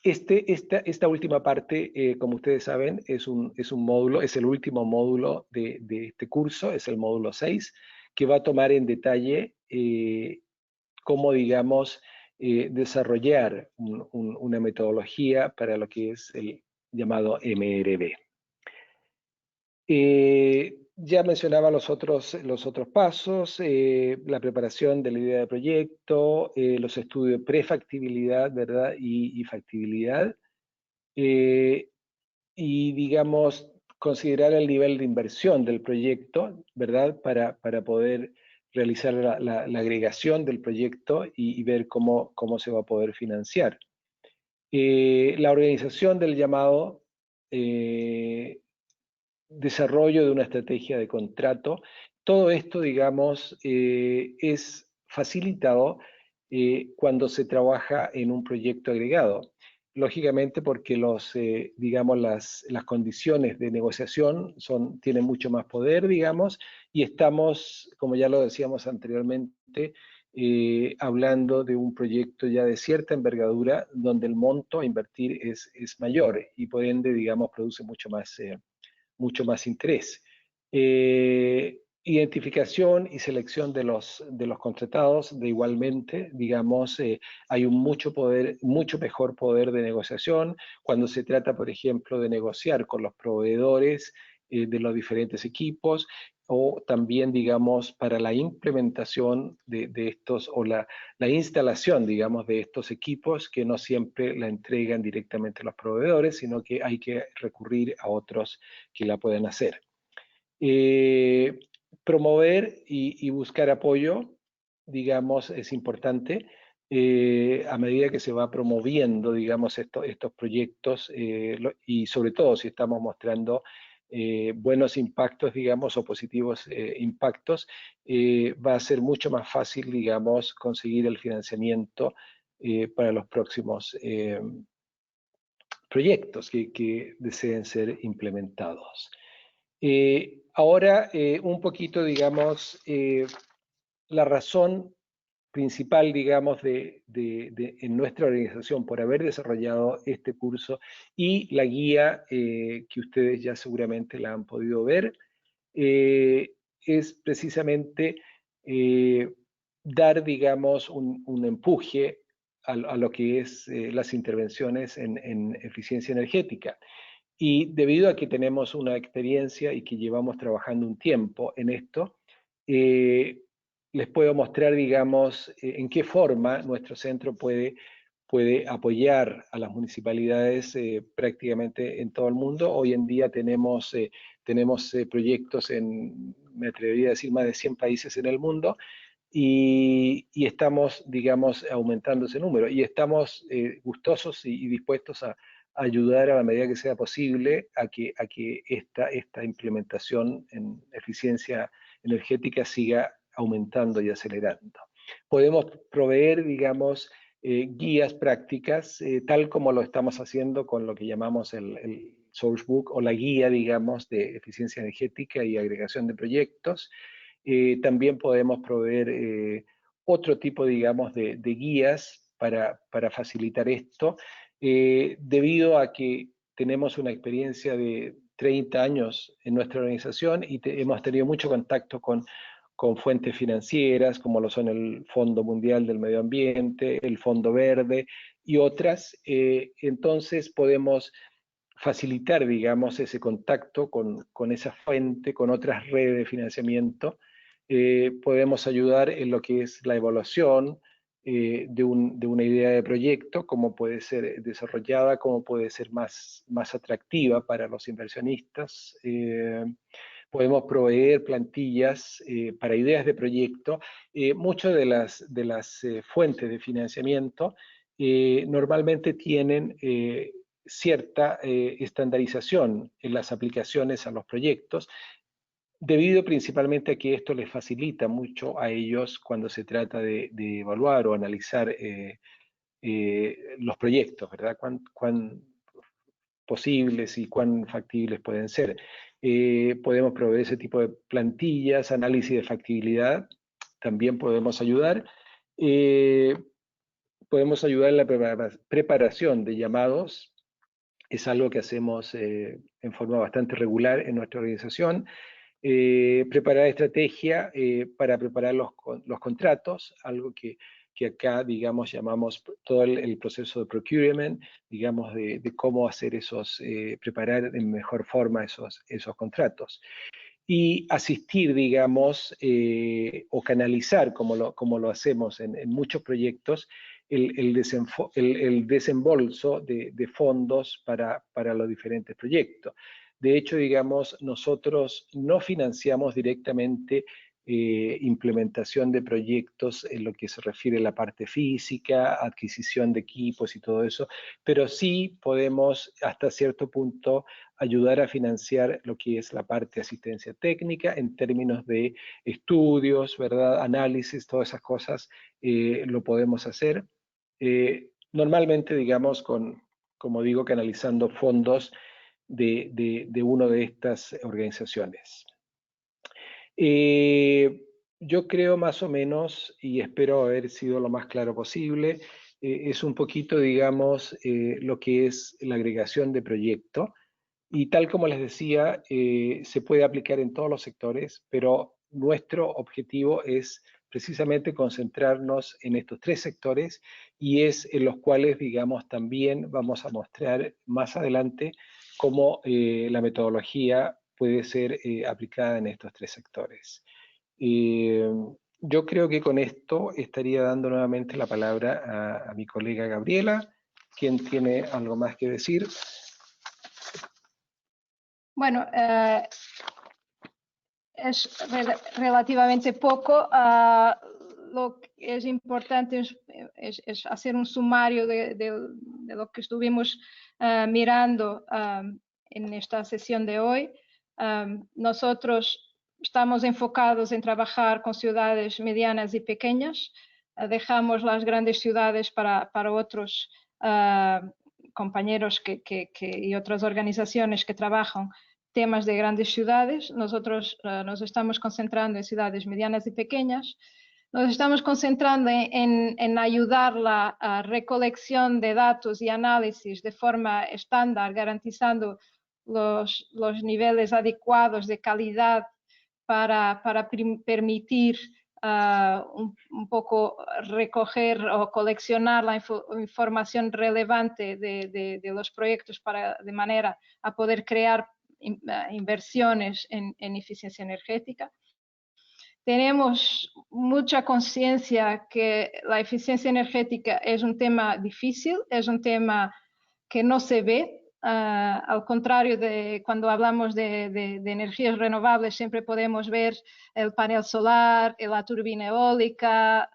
Esta última parte, como ustedes saben, es un módulo, es el último módulo de este curso, es el módulo 6, que va a tomar en detalle cómo, digamos, desarrollar una metodología para lo que es el llamado MRB. Ya mencionaba los otros pasos, la preparación de la idea de proyecto, los estudios de prefactibilidad, ¿verdad? Y factibilidad. Y, digamos, considerar el nivel de inversión del proyecto, ¿verdad? Para poder realizar la agregación del proyecto y ver cómo se va a poder financiar. La organización del llamado desarrollo de una estrategia de contrato todo esto, digamos, es facilitado cuando se trabaja en un proyecto agregado. Lógicamente porque digamos, las condiciones de negociación tienen mucho más poder, digamos, y estamos, como ya lo decíamos anteriormente, hablando de un proyecto ya de cierta envergadura donde el monto a invertir es mayor y por ende, digamos, produce mucho más interés. Identificación y selección de los contratados, de igualmente, digamos, hay un mucho mejor poder de negociación cuando se trata, por ejemplo, de negociar con los proveedores de los diferentes equipos, o también, digamos, para la implementación de estos, o la instalación, digamos, de estos equipos que no siempre la entregan directamente los proveedores, sino que hay que recurrir a otros que la pueden hacer. Promover y buscar apoyo, digamos, es importante. A medida que se va promoviendo, digamos, estos proyectos, y sobre todo si estamos mostrando buenos impactos, digamos, o positivos impactos, va a ser mucho más fácil, digamos, conseguir el financiamiento para los próximos proyectos que deseen ser implementados. Ahora, un poquito, digamos, la razón principal, digamos, en nuestra organización por haber desarrollado este curso y la guía que ustedes ya seguramente la han podido ver, es precisamente dar, digamos, un empuje a lo que es las intervenciones en eficiencia energética. Y debido a que tenemos una experiencia y que llevamos trabajando un tiempo en esto, les puedo mostrar, digamos, en qué forma nuestro centro puede apoyar a las municipalidades prácticamente en todo el mundo. Hoy en día tenemos proyectos me atrevería a decir, más de 100 países en el mundo, y estamos, digamos, aumentando ese número. Y estamos gustosos y dispuestos a ayudar a la medida que sea posible a que esta implementación en eficiencia energética siga aumentando y acelerando. Podemos proveer, digamos, guías prácticas, tal como lo estamos haciendo con lo que llamamos el Sourcebook, o la guía, digamos, de eficiencia energética y agregación de proyectos. También podemos proveer otro tipo, digamos, de guías para facilitar esto, debido a que tenemos una experiencia de 30 años en nuestra organización y hemos tenido mucho contacto con fuentes financieras, como lo son el Fondo Mundial del Medio Ambiente, el Fondo Verde y otras. Entonces podemos facilitar, digamos, ese contacto con esa fuente, con otras redes de financiamiento. Podemos ayudar en lo que es la evaluación de una idea de proyecto, cómo puede ser desarrollada, cómo puede ser más atractiva para los inversionistas. Podemos proveer plantillas para ideas de proyecto. Muchas de las fuentes de financiamiento normalmente tienen cierta estandarización en las aplicaciones a los proyectos, debido principalmente a que esto les facilita mucho a ellos cuando se trata de evaluar o analizar los proyectos, ¿verdad? Cuán posibles y cuán factibles pueden ser. Podemos proveer ese tipo de plantillas, análisis de factibilidad, también podemos ayudar. Podemos ayudar en la preparación de llamados. Es algo que hacemos en forma bastante regular en nuestra organización. Preparar estrategia para preparar los contratos, algo que acá, digamos, llamamos todo el proceso de procurement, digamos, de cómo hacer preparar en mejor forma esos contratos. Y asistir, digamos, o canalizar, como lo hacemos en muchos proyectos, el desembolso de fondos para los diferentes proyectos. De hecho, digamos, nosotros no financiamos directamente implementación de proyectos en lo que se refiere a la parte física, adquisición de equipos y todo eso, pero sí podemos hasta cierto punto ayudar a financiar lo que es la parte de asistencia técnica en términos de estudios, ¿verdad? Análisis, todas esas cosas lo podemos hacer. Normalmente, digamos, como digo, canalizando fondos de una de estas organizaciones. Yo creo más o menos, y espero haber sido lo más claro posible, es un poquito, digamos, lo que es la agregación de proyecto. Y tal como les decía, se puede aplicar en todos los sectores, pero nuestro objetivo es precisamente concentrarnos en estos tres sectores y es en los cuales, digamos, también vamos a mostrar más adelante cómo la metodología puede ser aplicada en estos tres sectores. Yo creo que con esto estaría dando nuevamente la palabra a mi colega Gabriela, quien tiene algo más que decir. Bueno, es relativamente poco. Lo que es importante es hacer un sumario de lo que estuvimos mirando en esta sesión de hoy. Nosotros estamos enfocados en trabajar con ciudades medianas y pequeñas. Dejamos las grandes ciudades para otros compañeros y otras organizaciones que trabajan temas de grandes ciudades. Nosotros nos estamos concentrando en ciudades medianas y pequeñas. Nos estamos concentrando en ayudar la recolección de datos y análisis de forma estándar, garantizando los niveles adecuados de calidad para permitir un poco recoger o coleccionar la información relevante de los proyectos de manera a poder crear inversiones en eficiencia energética. Tenemos mucha conciencia que la eficiencia energética es un tema difícil, es un tema que no se ve. Al contrario de cuando hablamos de energías renovables, siempre podemos ver el panel solar, la turbina eólica,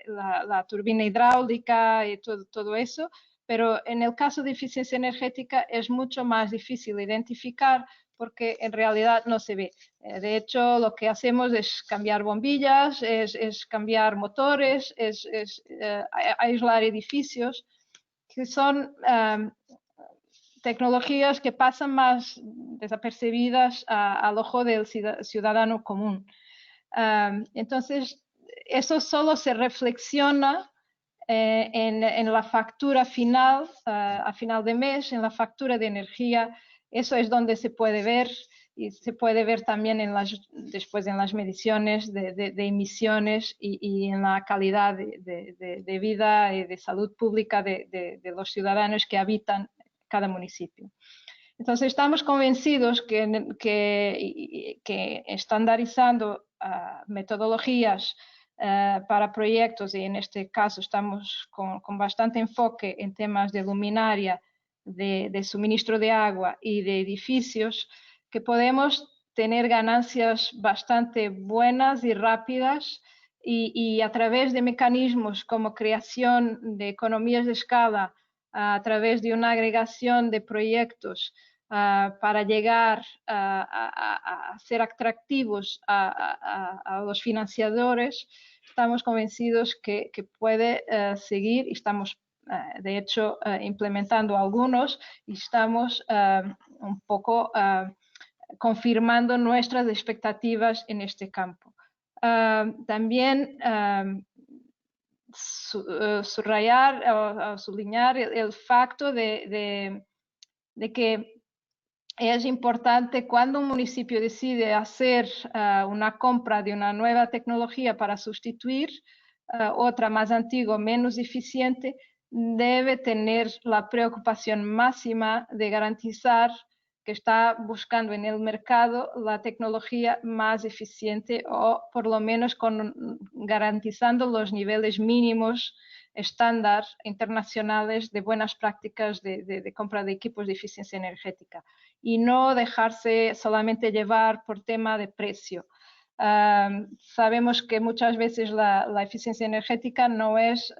la turbina hidráulica y todo eso. Pero en el caso de eficiencia energética es mucho más difícil identificar porque en realidad no se ve. De hecho, lo que hacemos es cambiar bombillas, es cambiar motores, es aislar edificios, que son tecnologías que pasan más desapercibidas al ojo del ciudadano común. Entonces, eso solo se reflexiona en la factura final, a final de mes, en la factura de energía. Eso es donde se puede ver y se puede ver también después en las mediciones de emisiones y en la calidad de vida y de salud pública de los ciudadanos que habitan cada municipio. Entonces estamos convencidos que estandarizando metodologías para proyectos, y en este caso estamos con bastante enfoque en temas de luminaria, de suministro de agua y de edificios, que podemos tener ganancias bastante buenas y rápidas y a través de mecanismos como creación de economías de escala, a través de una agregación de proyectos para llegar a ser atractivos a los financiadores, estamos convencidos que puede seguir y estamos de hecho implementando algunos y estamos un poco confirmando nuestras expectativas en este campo. También subrayar o sublinear el facto de que es importante cuando un municipio decide hacer una compra de una nueva tecnología para sustituir otra más antigua, menos eficiente, debe tener la preocupación máxima de garantizar que está buscando en el mercado la tecnología más eficiente o por lo menos garantizando los niveles mínimos estándar internacionales de buenas prácticas de compra de equipos de eficiencia energética y no dejarse solamente llevar por tema de precio. Sabemos que muchas veces la eficiencia energética no es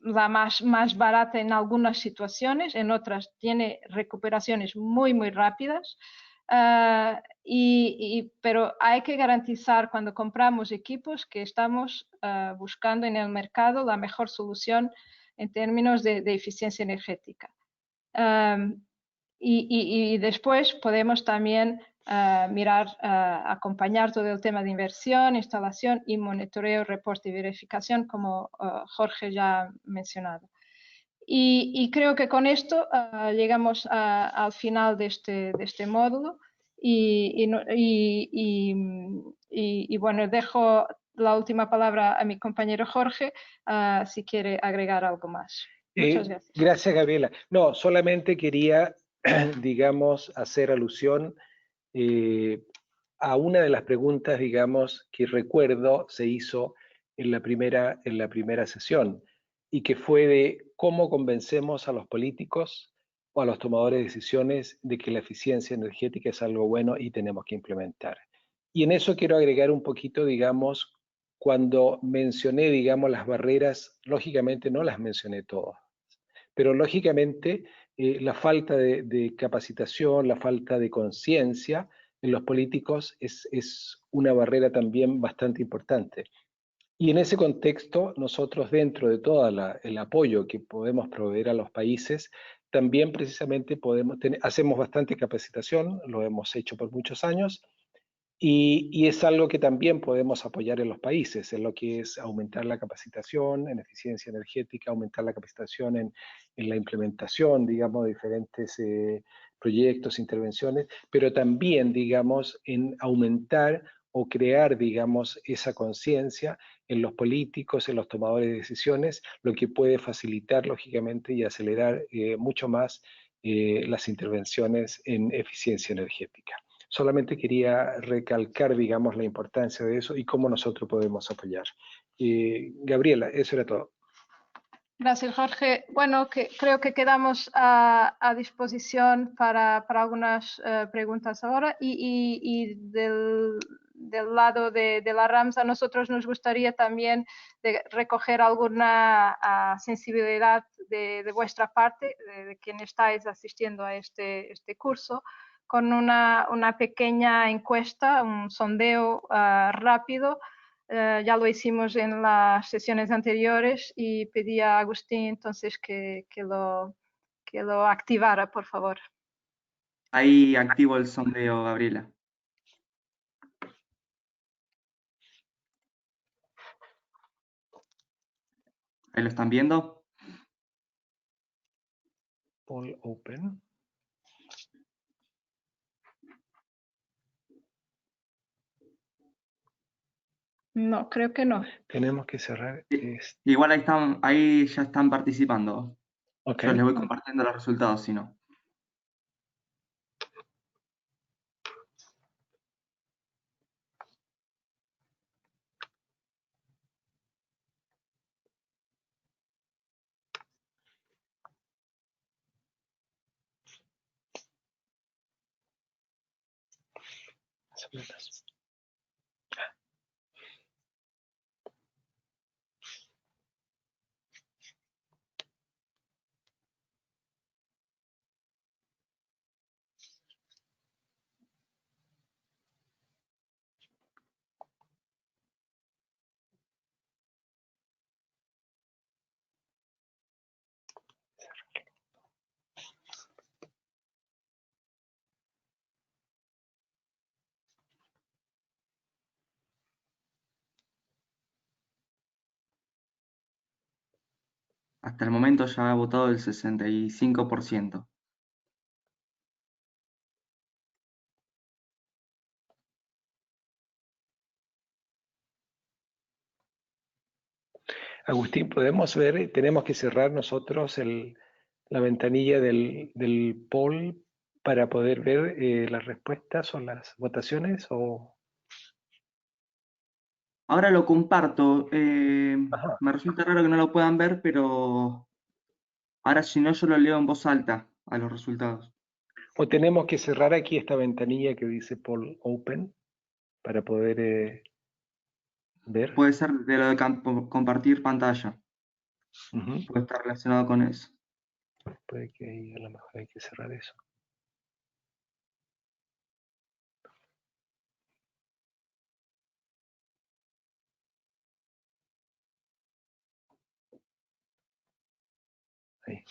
la más barata en algunas situaciones, en otras tiene recuperaciones muy rápidas. Pero hay que garantizar cuando compramos equipos que estamos buscando en el mercado la mejor solución en términos de eficiencia energética. Y después podemos también mirar, acompañar todo el tema de inversión, instalación y monitoreo, reporte y verificación, como Jorge ya ha mencionado. Y creo que con esto llegamos al final de este módulo. Y bueno, dejo la última palabra a mi compañero Jorge, si quiere agregar algo más. Muchas gracias. Gracias, Gabriela. No, solamente quería, digamos, hacer alusión a una de las preguntas, digamos, que recuerdo se hizo en la primera sesión, y que fue de cómo convencemos a los políticos o a los tomadores de decisiones de que la eficiencia energética es algo bueno y tenemos que implementar. Y en eso quiero agregar un poquito, digamos, cuando mencioné, digamos, las barreras, lógicamente no las mencioné todas, pero lógicamente la falta de capacitación, la falta de conciencia en los políticos es una barrera también bastante importante. Y en ese contexto, nosotros, dentro de todo el apoyo que podemos proveer a los países, también precisamente hacemos bastante capacitación, lo hemos hecho por muchos años, y es algo que también podemos apoyar en los países, en lo que es aumentar la capacitación en eficiencia energética, aumentar la capacitación en la implementación, digamos, de diferentes proyectos, intervenciones, pero también, digamos, en aumentar o crear, digamos, esa conciencia en los políticos, en los tomadores de decisiones, lo que puede facilitar, lógicamente, y acelerar mucho más las intervenciones en eficiencia energética. Solamente quería recalcar, digamos, la importancia de eso y cómo nosotros podemos apoyar. Gabriela, eso era todo. Gracias, Jorge. Bueno, creo que quedamos a disposición para algunas preguntas ahora. Y del lado de la RAMS, a nosotros nos gustaría también recoger alguna sensibilidad de vuestra parte, de quien estáis asistiendo a este curso, con una pequeña encuesta, un sondeo rápido. Ya lo hicimos en las sesiones anteriores y pedí a Agustín entonces que lo activara, por favor. Ahí activo el sondeo, Gabriela. ¿Ahí lo están viendo? Poll open. No, creo que no. Tenemos que cerrar. Igual ahí ya están participando. Okay. Yo les voy compartiendo los resultados, si no. Hasta el momento ya ha votado el 65%. Agustín, podemos ver, tenemos que cerrar nosotros la ventanilla del poll para poder ver las respuestas o las votaciones. Ahora lo comparto. Me resulta raro que no lo puedan ver, pero ahora si no yo lo leo en voz alta a los resultados. O tenemos que cerrar aquí esta ventanilla que dice poll open para poder ver. Puede ser de lo de compartir pantalla. puede estar relacionado con eso. Puede que ahí a lo mejor hay que cerrar eso. Ahí.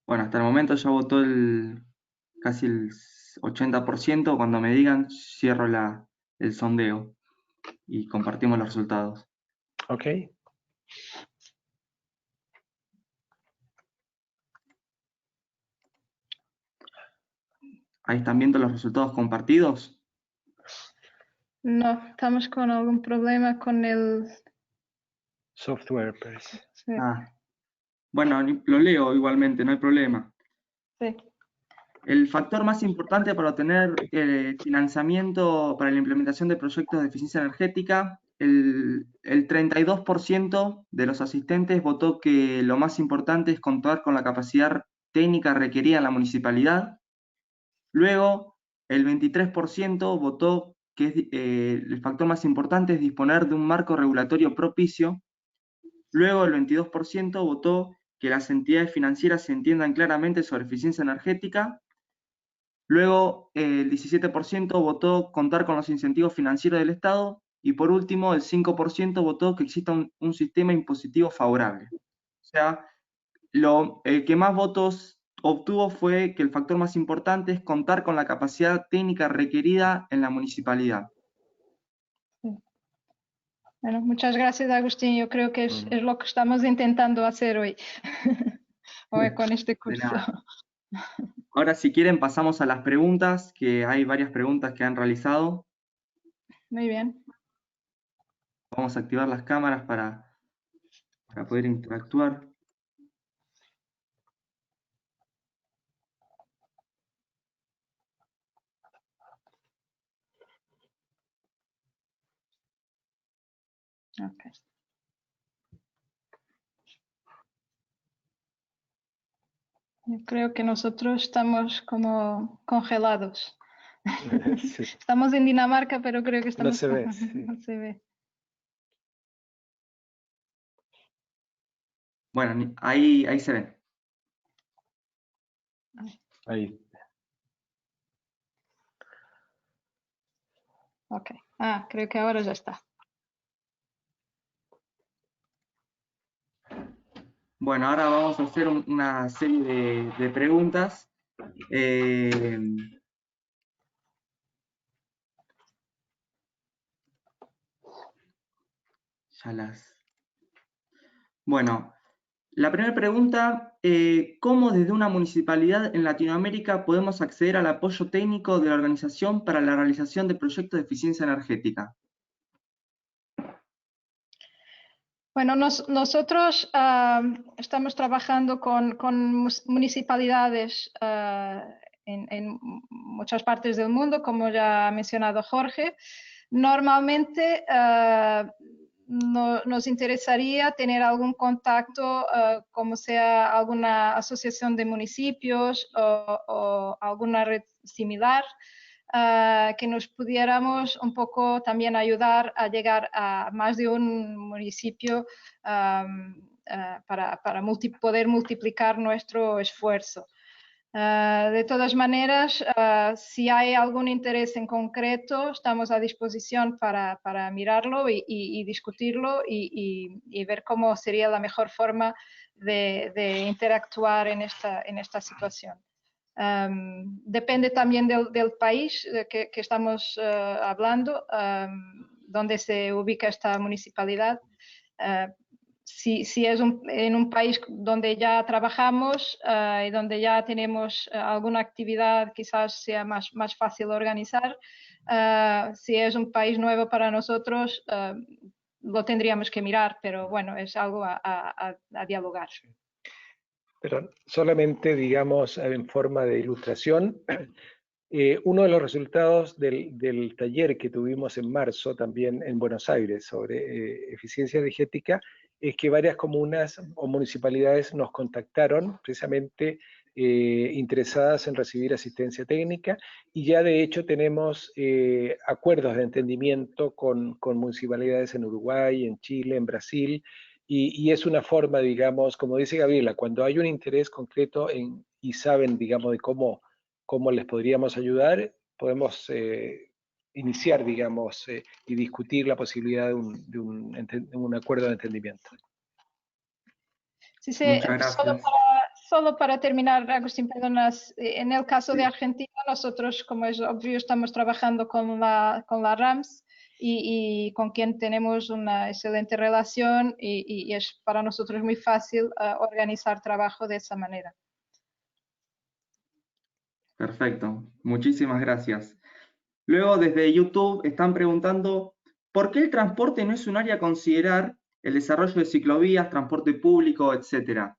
Bueno, hasta el momento ya votó casi el 80%. Cuando me digan, cierro el sondeo y compartimos los resultados. Ok. ¿Ahí están viendo los resultados compartidos? No, estamos con algún problema con el... Software, parece. Sí, Ah, bueno, lo leo igualmente, no hay problema. sí. El factor más importante para obtener financiamiento para la implementación de proyectos de eficiencia energética, el 32% de los asistentes votó que lo más importante es contar con la capacidad técnica requerida en la municipalidad. Luego, el 23% votó que el factor más importante es disponer de un marco regulatorio propicio. Luego, el 22% votó que las entidades financieras se entiendan claramente sobre eficiencia energética. Luego, el 17% votó contar con los incentivos financieros del Estado. Y por último, el 5% votó que exista un sistema impositivo favorable. O sea, el que más votos obtuvo fue que el factor más importante es contar con la capacidad técnica requerida en la municipalidad. Bueno, muchas gracias, Agustín. Yo creo que es lo que estamos intentando hacer hoy, hoy con este De curso. nada. Ahora, si quieren, pasamos a las preguntas, que hay varias preguntas que han realizado. Muy bien. Vamos a activar las cámaras para poder interactuar. Okay. Yo creo que nosotros estamos como congelados. Sí. Estamos en Dinamarca, pero creo que estamos... No se ve. Sí. No se ve. Bueno, ahí se ven. Ahí. Ok. Ah, creo que ahora ya está. Bueno, ahora vamos a hacer una serie de preguntas. Bueno, la primera pregunta, ¿cómo desde una municipalidad en Latinoamérica podemos acceder al apoyo técnico de la organización para la realización de proyectos de eficiencia energética? Bueno, nosotros estamos trabajando con municipalidades en muchas partes del mundo, como ya ha mencionado Jorge. Normalmente nos interesaría tener algún contacto, como sea alguna asociación de municipios o alguna red similar, que nos pudiéramos un poco también ayudar a llegar a más de un municipio para poder multiplicar nuestro esfuerzo. De todas maneras, si hay algún interés en concreto, estamos a disposición para mirarlo y discutirlo y ver cómo sería la mejor forma de interactuar en esta situación. Depende también del país que estamos hablando, donde se ubica esta municipalidad. Si es en un país donde ya trabajamos y donde ya tenemos alguna actividad, quizás sea más fácil organizar. Si es un país nuevo para nosotros, lo tendríamos que mirar, pero bueno, es algo a dialogar. Pero solamente, digamos, en forma de ilustración, uno de los resultados del taller que tuvimos en marzo también en Buenos Aires sobre eficiencia energética es que varias comunas o municipalidades nos contactaron precisamente interesadas en recibir asistencia técnica, y ya de hecho tenemos acuerdos de entendimiento con municipalidades en Uruguay, en Chile, en Brasil, y es una forma, digamos, como dice Gabriela, cuando hay un interés concreto y saben, digamos, de cómo les podríamos ayudar, podemos iniciar, digamos, y discutir la posibilidad de un acuerdo de entendimiento. Sí, sí, Muchas gracias. solo para terminar, Agustín, perdonas, en el caso de Argentina, nosotros, como es obvio, estamos trabajando con la RAMS y con quien tenemos una excelente relación y es para nosotros muy fácil organizar trabajo de esa manera. Perfecto, muchísimas gracias. Luego, desde YouTube están preguntando, ¿por qué el transporte no es un área a considerar el desarrollo de ciclovías, transporte público, etcétera?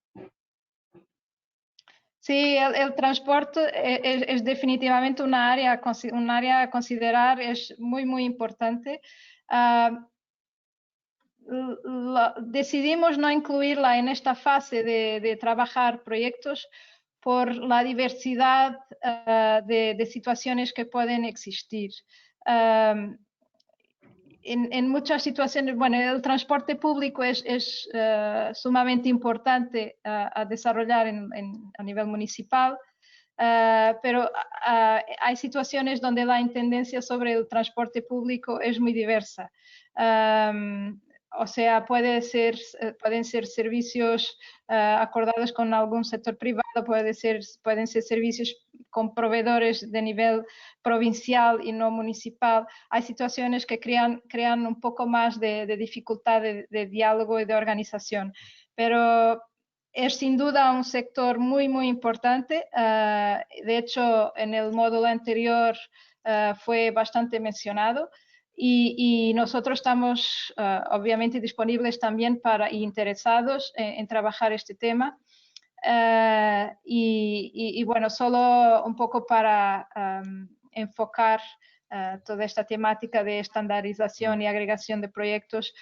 Sí, el transporte es definitivamente un área a considerar, es muy, muy importante. Decidimos no incluirla en esta fase de trabajar proyectos por la diversidad de situaciones que pueden existir. En muchas situaciones, bueno, el transporte público es sumamente importante a desarrollar a nivel municipal, pero hay situaciones donde la intendencia sobre el transporte público es muy diversa. O sea, pueden ser servicios acordados con algún sector privado, pueden ser servicios con proveedores de nivel provincial y no municipal. Hay situaciones que crean un poco más de dificultad de diálogo y de organización, pero es sin duda un sector muy, muy importante. De hecho, en el módulo anterior fue bastante mencionado. Y nosotros estamos obviamente disponibles también y interesados en trabajar este tema. Y bueno, solo un poco para enfocar toda esta temática de estandarización y agregación de proyectos,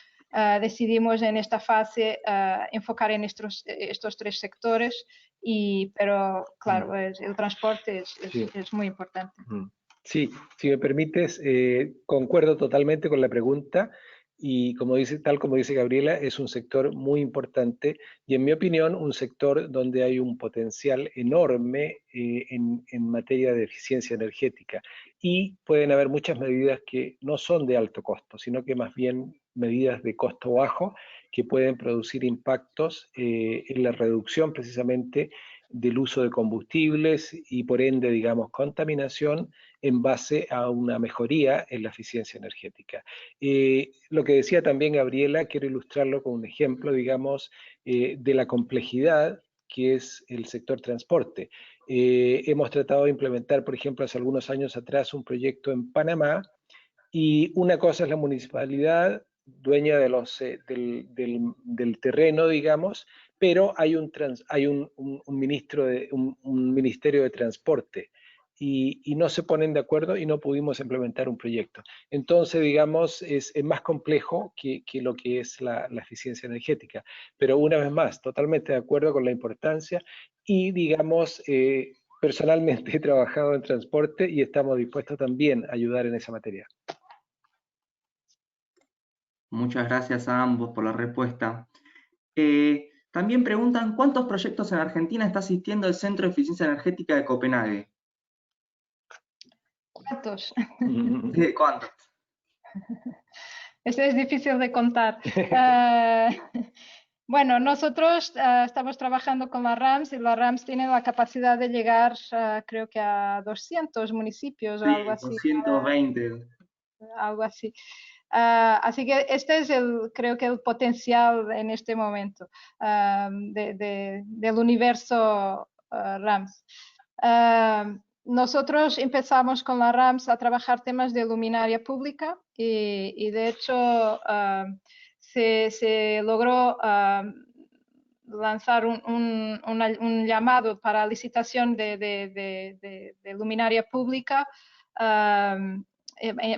decidimos en esta fase enfocar en estos tres sectores, pero claro, el transporte es muy importante. Sí, si me permites, concuerdo totalmente con la pregunta y tal como dice Gabriela, es un sector muy importante y en mi opinión un sector donde hay un potencial enorme en materia de eficiencia energética, y pueden haber muchas medidas que no son de alto costo, sino que más bien medidas de costo bajo que pueden producir impactos en la reducción precisamente del uso de combustibles y por ende, digamos, contaminación en base a una mejoría en la eficiencia energética. Lo que decía también Gabriela, quiero ilustrarlo con un ejemplo, digamos, de la complejidad que es el sector transporte. Hemos tratado de implementar, por ejemplo, hace algunos años atrás un proyecto en Panamá, y una cosa es la municipalidad, dueña del terreno, digamos, pero hay un ministerio de transporte y no se ponen de acuerdo y no pudimos implementar un proyecto. Entonces, digamos, es más complejo que lo que es la eficiencia energética. Pero una vez más, totalmente de acuerdo con la importancia y, digamos, personalmente he trabajado en transporte y estamos dispuestos también a ayudar en esa materia. Muchas gracias a ambos por la respuesta. También preguntan, ¿cuántos proyectos en Argentina está asistiendo el Centro de Eficiencia Energética de Copenhague? ¿Cuántos? ¿Cuántos? Esto es difícil de contar. Bueno, nosotros estamos trabajando con la RAMS y la RAMS tiene la capacidad de llegar, creo que a 200 municipios o algo así. 220. Algo así. Así que este es creo que el potencial en este momento del universo RAMS. Nosotros empezamos con la RAMS a trabajar temas de luminaria pública y de hecho se logró lanzar un llamado para licitación de luminaria pública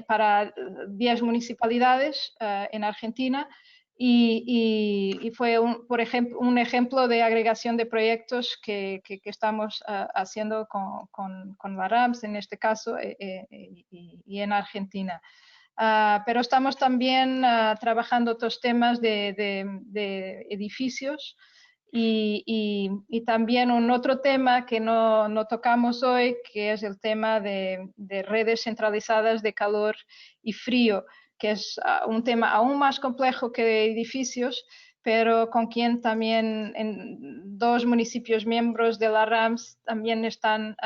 para 10 municipalidades en Argentina, y fue, un ejemplo de agregación de proyectos que estamos haciendo con la RAMS, en este caso, y en Argentina. Pero estamos también trabajando otros temas de edificios y también un otro tema que no tocamos hoy, que es el tema de redes centralizadas de calor y frío, que es un tema aún más complejo que de edificios, pero con quien también en 2 municipios miembros de la RAMS también están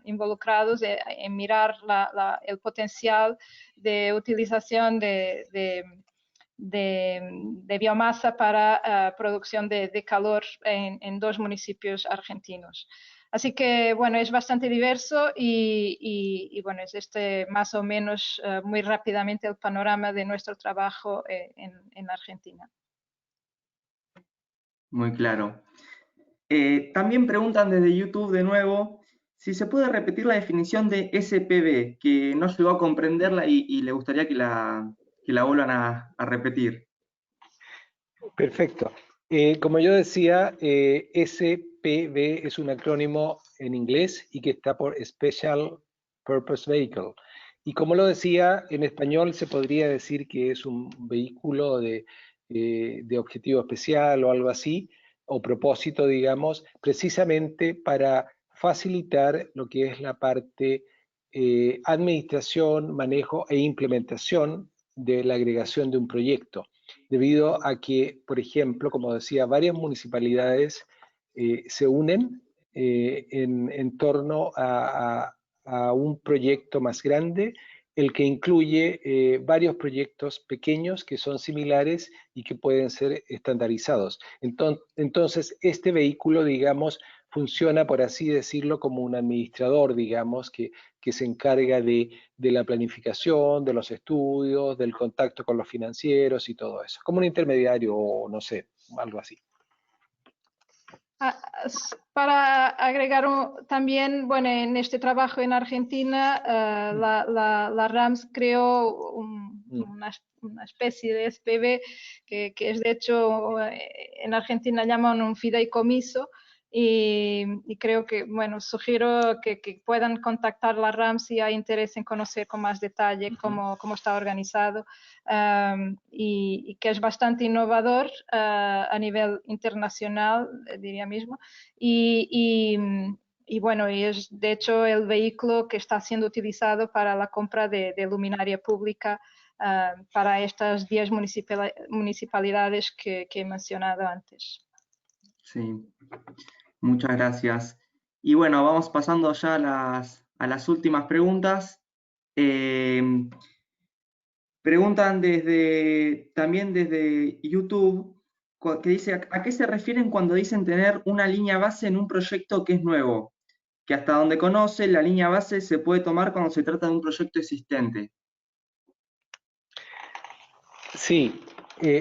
involucrados en mirar el potencial de utilización de biomasa para producción de calor en 2 municipios argentinos. Así que, bueno, es bastante diverso y bueno, es más o menos muy rápidamente el panorama de nuestro trabajo en Argentina. Muy claro. También preguntan desde YouTube de nuevo si se puede repetir la definición de SPV, que no llegó a comprenderla y le gustaría que la vuelvan a repetir. Perfecto. Como yo decía, SPV es un acrónimo en inglés y que está por Special Purpose Vehicle. Y como lo decía, en español se podría decir que es un vehículo de objetivo especial o algo así, o propósito, digamos, precisamente para facilitar lo que es la parte administración, manejo e implementación de la agregación de un proyecto, debido a que, por ejemplo, como decía, varias municipalidades se unen en torno a un proyecto más grande, el que incluye varios proyectos pequeños que son similares y que pueden ser estandarizados. Entonces, este vehículo, digamos, funciona, por así decirlo, como un administrador, digamos, que se encarga de la planificación, de los estudios, del contacto con los financieros y todo eso, como un intermediario o no sé, algo así. Para agregar también, bueno, en este trabajo en Argentina, la RAMS creó una especie de SPV que es de hecho, en Argentina llaman un fideicomiso, y creo que, bueno, sugiero que puedan contactar la RAMS si hay interés en conocer con más detalle cómo está organizado, y que es bastante innovador a nivel internacional, diría mismo, y bueno, y es de hecho el vehículo que está siendo utilizado para la compra de luminaria pública para estas 10 municipalidades que he mencionado antes. Sí, muchas gracias. Y bueno, vamos pasando ya a las últimas preguntas. Preguntan también desde YouTube, que dice, ¿a qué se refieren cuando dicen tener una línea base en un proyecto que es nuevo? Que hasta donde conoce, la línea base se puede tomar cuando se trata de un proyecto existente. Sí,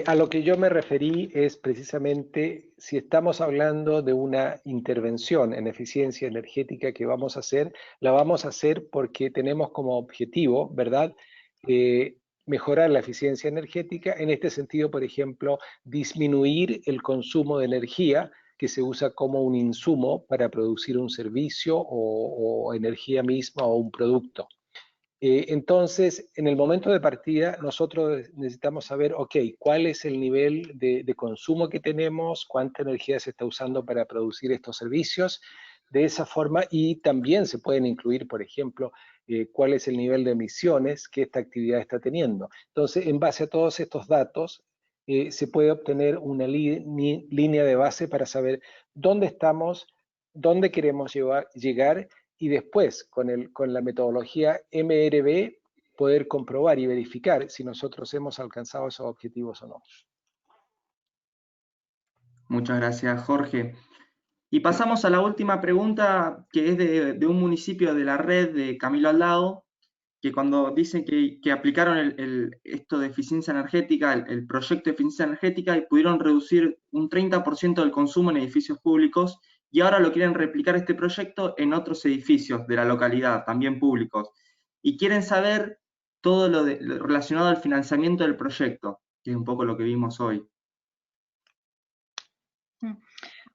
a lo que yo me referí es precisamente si estamos hablando de una intervención en eficiencia energética que vamos a hacer, la vamos a hacer porque tenemos como objetivo, ¿verdad? Mejorar la eficiencia energética, en este sentido, por ejemplo, disminuir el consumo de energía que se usa como un insumo para producir un servicio o energía misma o un producto. Entonces, en el momento de partida, nosotros necesitamos saber, ok, cuál es el nivel de consumo que tenemos, cuánta energía se está usando para producir estos servicios, de esa forma, y también se pueden incluir, por ejemplo, cuál es el nivel de emisiones que esta actividad está teniendo. Entonces, en base a todos estos datos, se puede obtener una línea de base para saber dónde estamos, dónde queremos llegar, y después, con la metodología MRV, poder comprobar y verificar si nosotros hemos alcanzado esos objetivos o no. Muchas gracias, Jorge. Y pasamos a la última pregunta, que es de un municipio de la red de Camilo Aldao, que cuando dicen que aplicaron esto de eficiencia energética, el proyecto de eficiencia energética, y pudieron reducir un 30% del consumo en edificios públicos, y ahora lo quieren replicar este proyecto en otros edificios de la localidad, también públicos. Y quieren saber todo lo relacionado al financiamiento del proyecto, que es un poco lo que vimos hoy.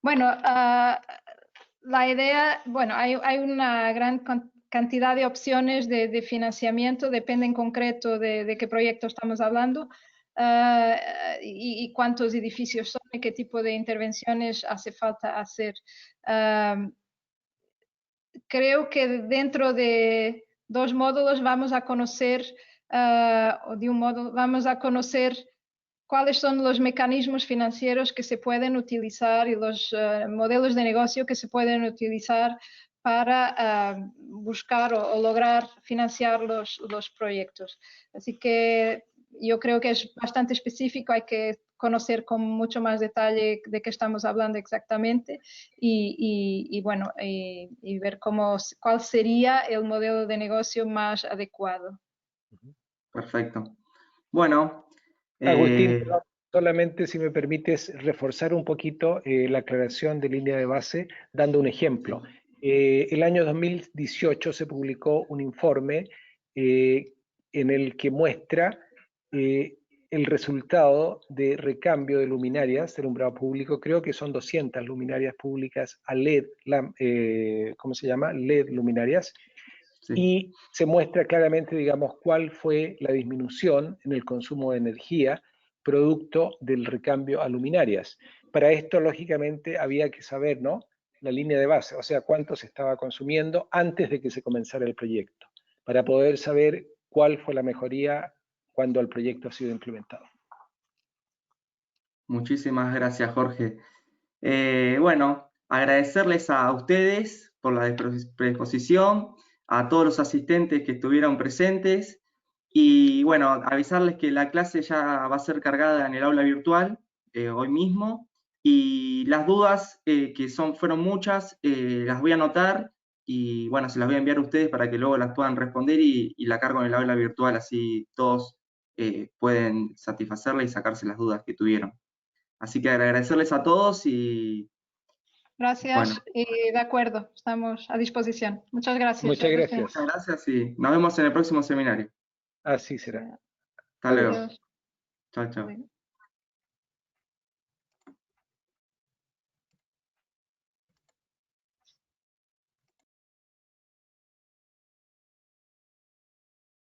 Bueno, la idea, bueno, hay una gran cantidad de opciones de financiamiento, depende en concreto de qué proyecto estamos hablando y cuántos edificios son y qué tipo de intervenciones hace falta hacer. Creo que dentro de 2 módulos vamos a conocer, o de un módulo, vamos a conocer cuáles son los mecanismos financieros que se pueden utilizar y los modelos de negocio que se pueden utilizar para buscar o lograr financiar los proyectos. Así que yo creo que es bastante específico, hay que conocer con mucho más detalle de qué estamos hablando exactamente y bueno, y ver cuál sería el modelo de negocio más adecuado. Perfecto. Bueno, Agustín, solamente si me permites reforzar un poquito la aclaración de línea de base, dando un ejemplo. El año 2018 se publicó un informe en el que muestra el resultado de recambio de luminarias del alumbrado público. Creo que son 200 luminarias públicas a LED, ¿cómo se llama? LED luminarias. sí. Y se muestra claramente, digamos, cuál fue la disminución en el consumo de energía producto del recambio a luminarias. Para esto, lógicamente, había que saber, ¿no?, la línea de base, o sea, cuánto se estaba consumiendo antes de que se comenzara el proyecto, para poder saber cuál fue la mejoría cuando el proyecto ha sido implementado. Muchísimas gracias, Jorge. Bueno, agradecerles a ustedes por la predisposición, a todos los asistentes que estuvieron presentes y bueno, avisarles que la clase ya va a ser cargada en el aula virtual hoy mismo y las dudas que fueron muchas las voy a anotar y bueno, se las voy a enviar a ustedes para que luego las puedan responder y la cargo en el aula virtual, así todos pueden satisfacerla y sacarse las dudas que tuvieron. Así que agradecerles a todos y... Gracias, bueno. y de acuerdo, estamos a disposición. Muchas gracias. Muchas gracias. Muchas gracias y nos vemos en el próximo seminario. Así será. Hasta luego. Adiós. Chao, chao.